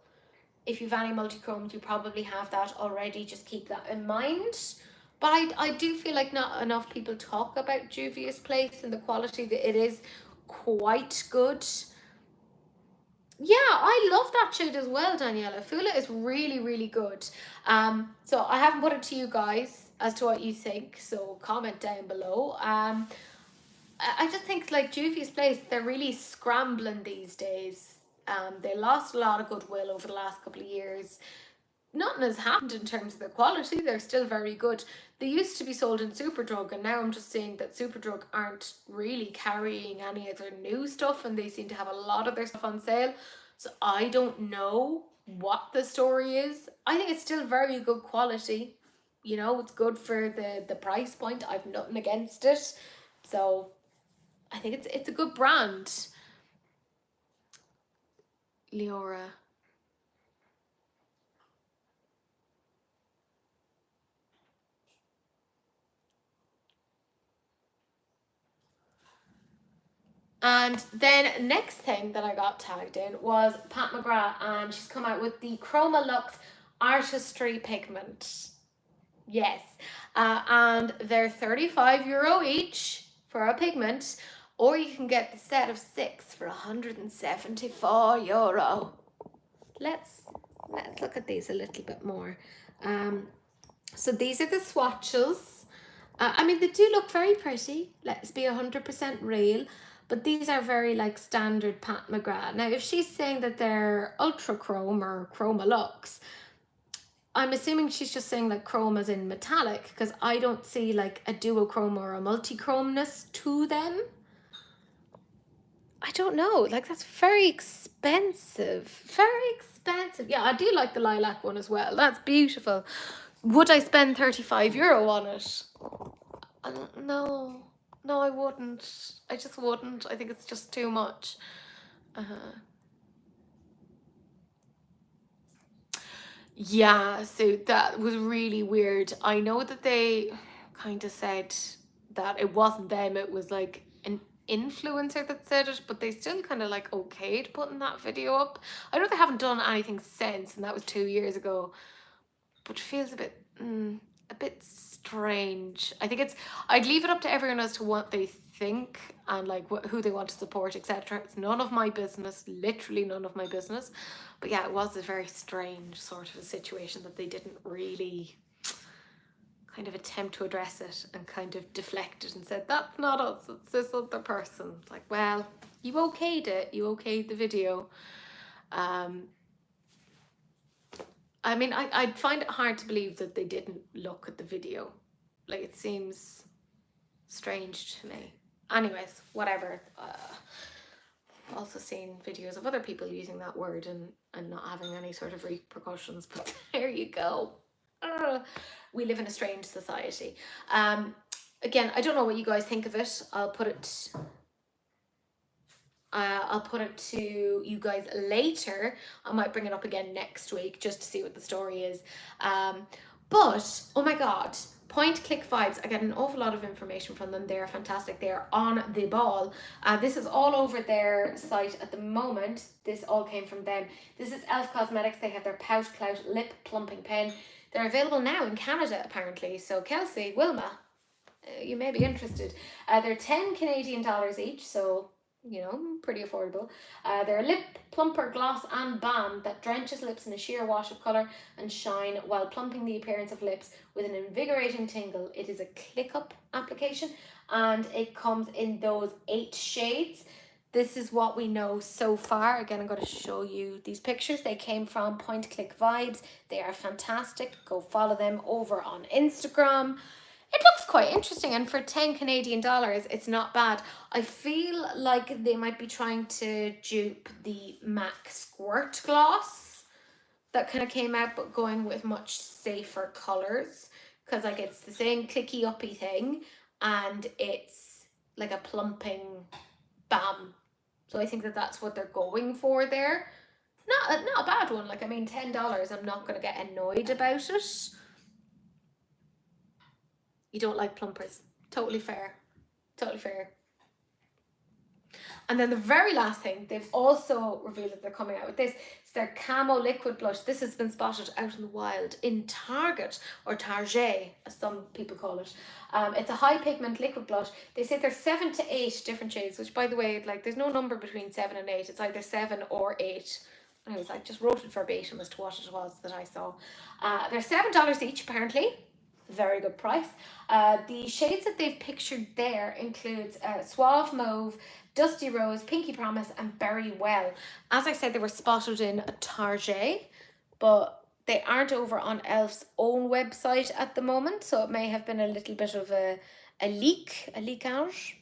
Speaker 1: If you've any multi-chromes, you probably have that already. Just keep that in mind. But I do feel like not enough people talk about Juvia's Place and the quality that it is quite good. Yeah, I love that shade as well, Daniela. I feel it is really good. So I haven't put it to you guys as to what you think, so comment down below. I just think like Juvia's Place, they're really scrambling these days. They lost a lot of goodwill over the last couple of years. Nothing has happened in terms of the quality. They're still very good. They used to be sold in Superdrug, and now I'm just seeing that Superdrug aren't really carrying any of their new stuff, and they seem to have a lot of their stuff on sale. So I don't know what the story is. I think it's still very good quality. You know, it's good for the price point. I've nothing against it. So I think it's a good brand. Leora. And then next thing that I got tagged in was Pat McGrath, and she's come out with the Chroma Lux Artistry Pigment. Yes. And they're €35 each for a pigment, or you can get the set of 6 for €174. Let's look at these a little bit more. So these are the swatches. I mean, they do look very pretty. Let's be 100% real. But these are very like standard Pat McGrath. Now, if she's saying that they're ultra chrome or chroma lux, I'm assuming she's just saying like chrome as in metallic, because I don't see like a duochrome or a multi-chromeness to them. I don't know. Like, that's very expensive. Very expensive. Yeah, I do like the lilac one as well. That's beautiful. Would I spend €35 on it? No. No, I wouldn't. I just wouldn't. I think it's just too much. Yeah, so that was really weird. I know that they kind of said that it wasn't them, it was like an influencer that said it, but they still kind of like okayed putting that video up. I know they haven't done anything since, and that was 2 years ago, but it feels a bit strange. I think I'd leave it up to everyone as to what they think and like who they want to support, etc. It's none of my business, literally none of my business. But yeah, it was a very strange sort of a situation that they didn't really kind of attempt to address it, and kind of deflected and said, that's not us, it's this other person. Like, well, you okayed it, you okayed the video. I mean, I'd find it hard to believe that they didn't look at the video. Like, it seems strange to me. Anyways, whatever. I've also seen videos of other people using that word and not having any sort of repercussions, but there you go. We live in a strange society. Again, I don't know what you guys think of it. I'll put it I'll put it to you guys later. I might bring it up again next week just to see what the story is. But oh my god, Point Click Vibes, I get an awful lot of information from them. They're fantastic. They're on the ball. This is all over their site at the moment. This all came from them. This is Elf Cosmetics. They have their Pout Clout Lip Plumping Pen. They're available now in Canada apparently. So Kelsey, Wilma, you may be interested. They're 10 Canadian dollars each, so you know, pretty affordable. They're a lip plumper gloss and balm that drenches lips in a sheer wash of colour and shine while plumping the appearance of lips with an invigorating tingle. It is a click-up application and it comes in those 8 shades. This is what we know so far. Again, I'm going to show you these pictures. They came from Point Click Vibes. They are fantastic. Go follow them over on Instagram. It looks quite interesting, and for 10 Canadian dollars, it's not bad. I feel like they might be trying to dupe the MAC Squirt Gloss that kind of came out, but going with much safer colours, because like it's the same clicky uppy thing, and it's like a plumping balm. So I think that that's what they're going for there. Not a bad one. Like, I mean, $10, I'm not going to get annoyed about it. You don't like plumpers. Totally fair. Totally fair. And then the very last thing, they've also revealed that they're coming out with this. It's their Camo Liquid Blush. This has been spotted out in the wild in Target, or Target, as some people call it. It's a high pigment liquid blush. They say there's 7 to 8 different shades, which, by the way, like, there's no number between 7 and 8. It's either 7 or 8. Anyways, I just wrote it verbatim as to what it was that I saw. They're $7 each, apparently. Very good price. The shades that they've pictured there includes Suave Mauve, Dusty Rose, Pinky Promise, and Berry Well. As I said, they were spotted in a Target, but they aren't over on Elf's own website at the moment, so it may have been a little bit of a leakage.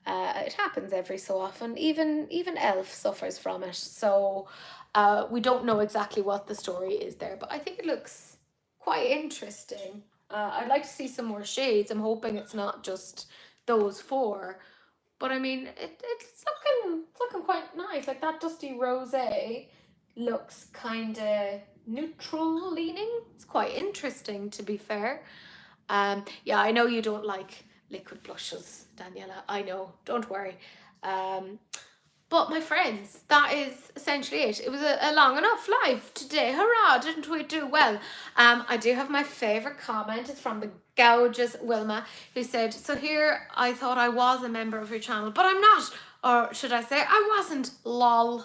Speaker 1: It happens every so often. Even Elf suffers from it, so we don't know exactly what the story is there, but I think it looks quite interesting. I'd like to see some more shades. I'm hoping it's not just those 4, but I mean, it's looking quite nice. Like, that Dusty Rose looks kind of neutral leaning. It's quite interesting, to be fair. Yeah, I know you don't like liquid blushes, Daniela. I know, don't worry. But my friends, that is essentially it. It was a long enough live today. Hurrah, didn't we do well? I do have my favourite comment. It's from the gorgeous Wilma, who said, so here I thought I was a member of your channel, but I'm not. Or should I say, I wasn't, lol.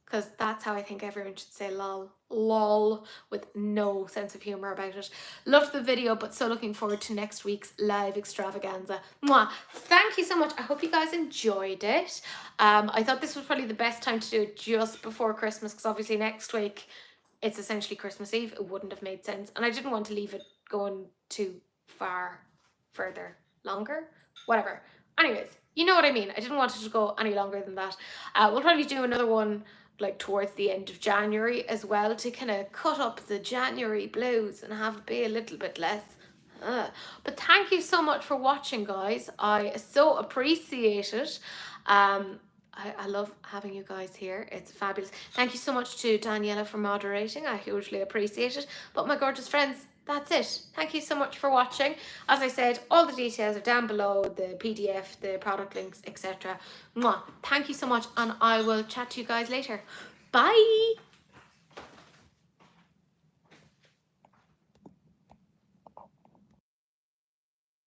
Speaker 1: Because that's how I think everyone should say lol. Lol, with no sense of humour about it. Loved the video, but so looking forward to next week's live extravaganza. Mwah. Thank you so much. I hope you guys enjoyed it. I thought this was probably the best time to do it just before Christmas, because obviously next week it's essentially Christmas Eve. It wouldn't have made sense, and I didn't want to leave it going too further, longer, whatever. Anyways, you know what I mean. I didn't want it to go any longer than that. We'll probably do another one like towards the end of January as well, to kind of cut up the January blues and have it be a little bit less. But thank you so much for watching, guys. I so appreciate it. I love having you guys here. It's fabulous. Thank you so much to Daniela for moderating. I hugely appreciate it. But my gorgeous friends, that's it. Thank you so much for watching. As I said, all the details are down below, the PDF, the product links, etc. Thank you so much, and I will chat to you guys later. Bye.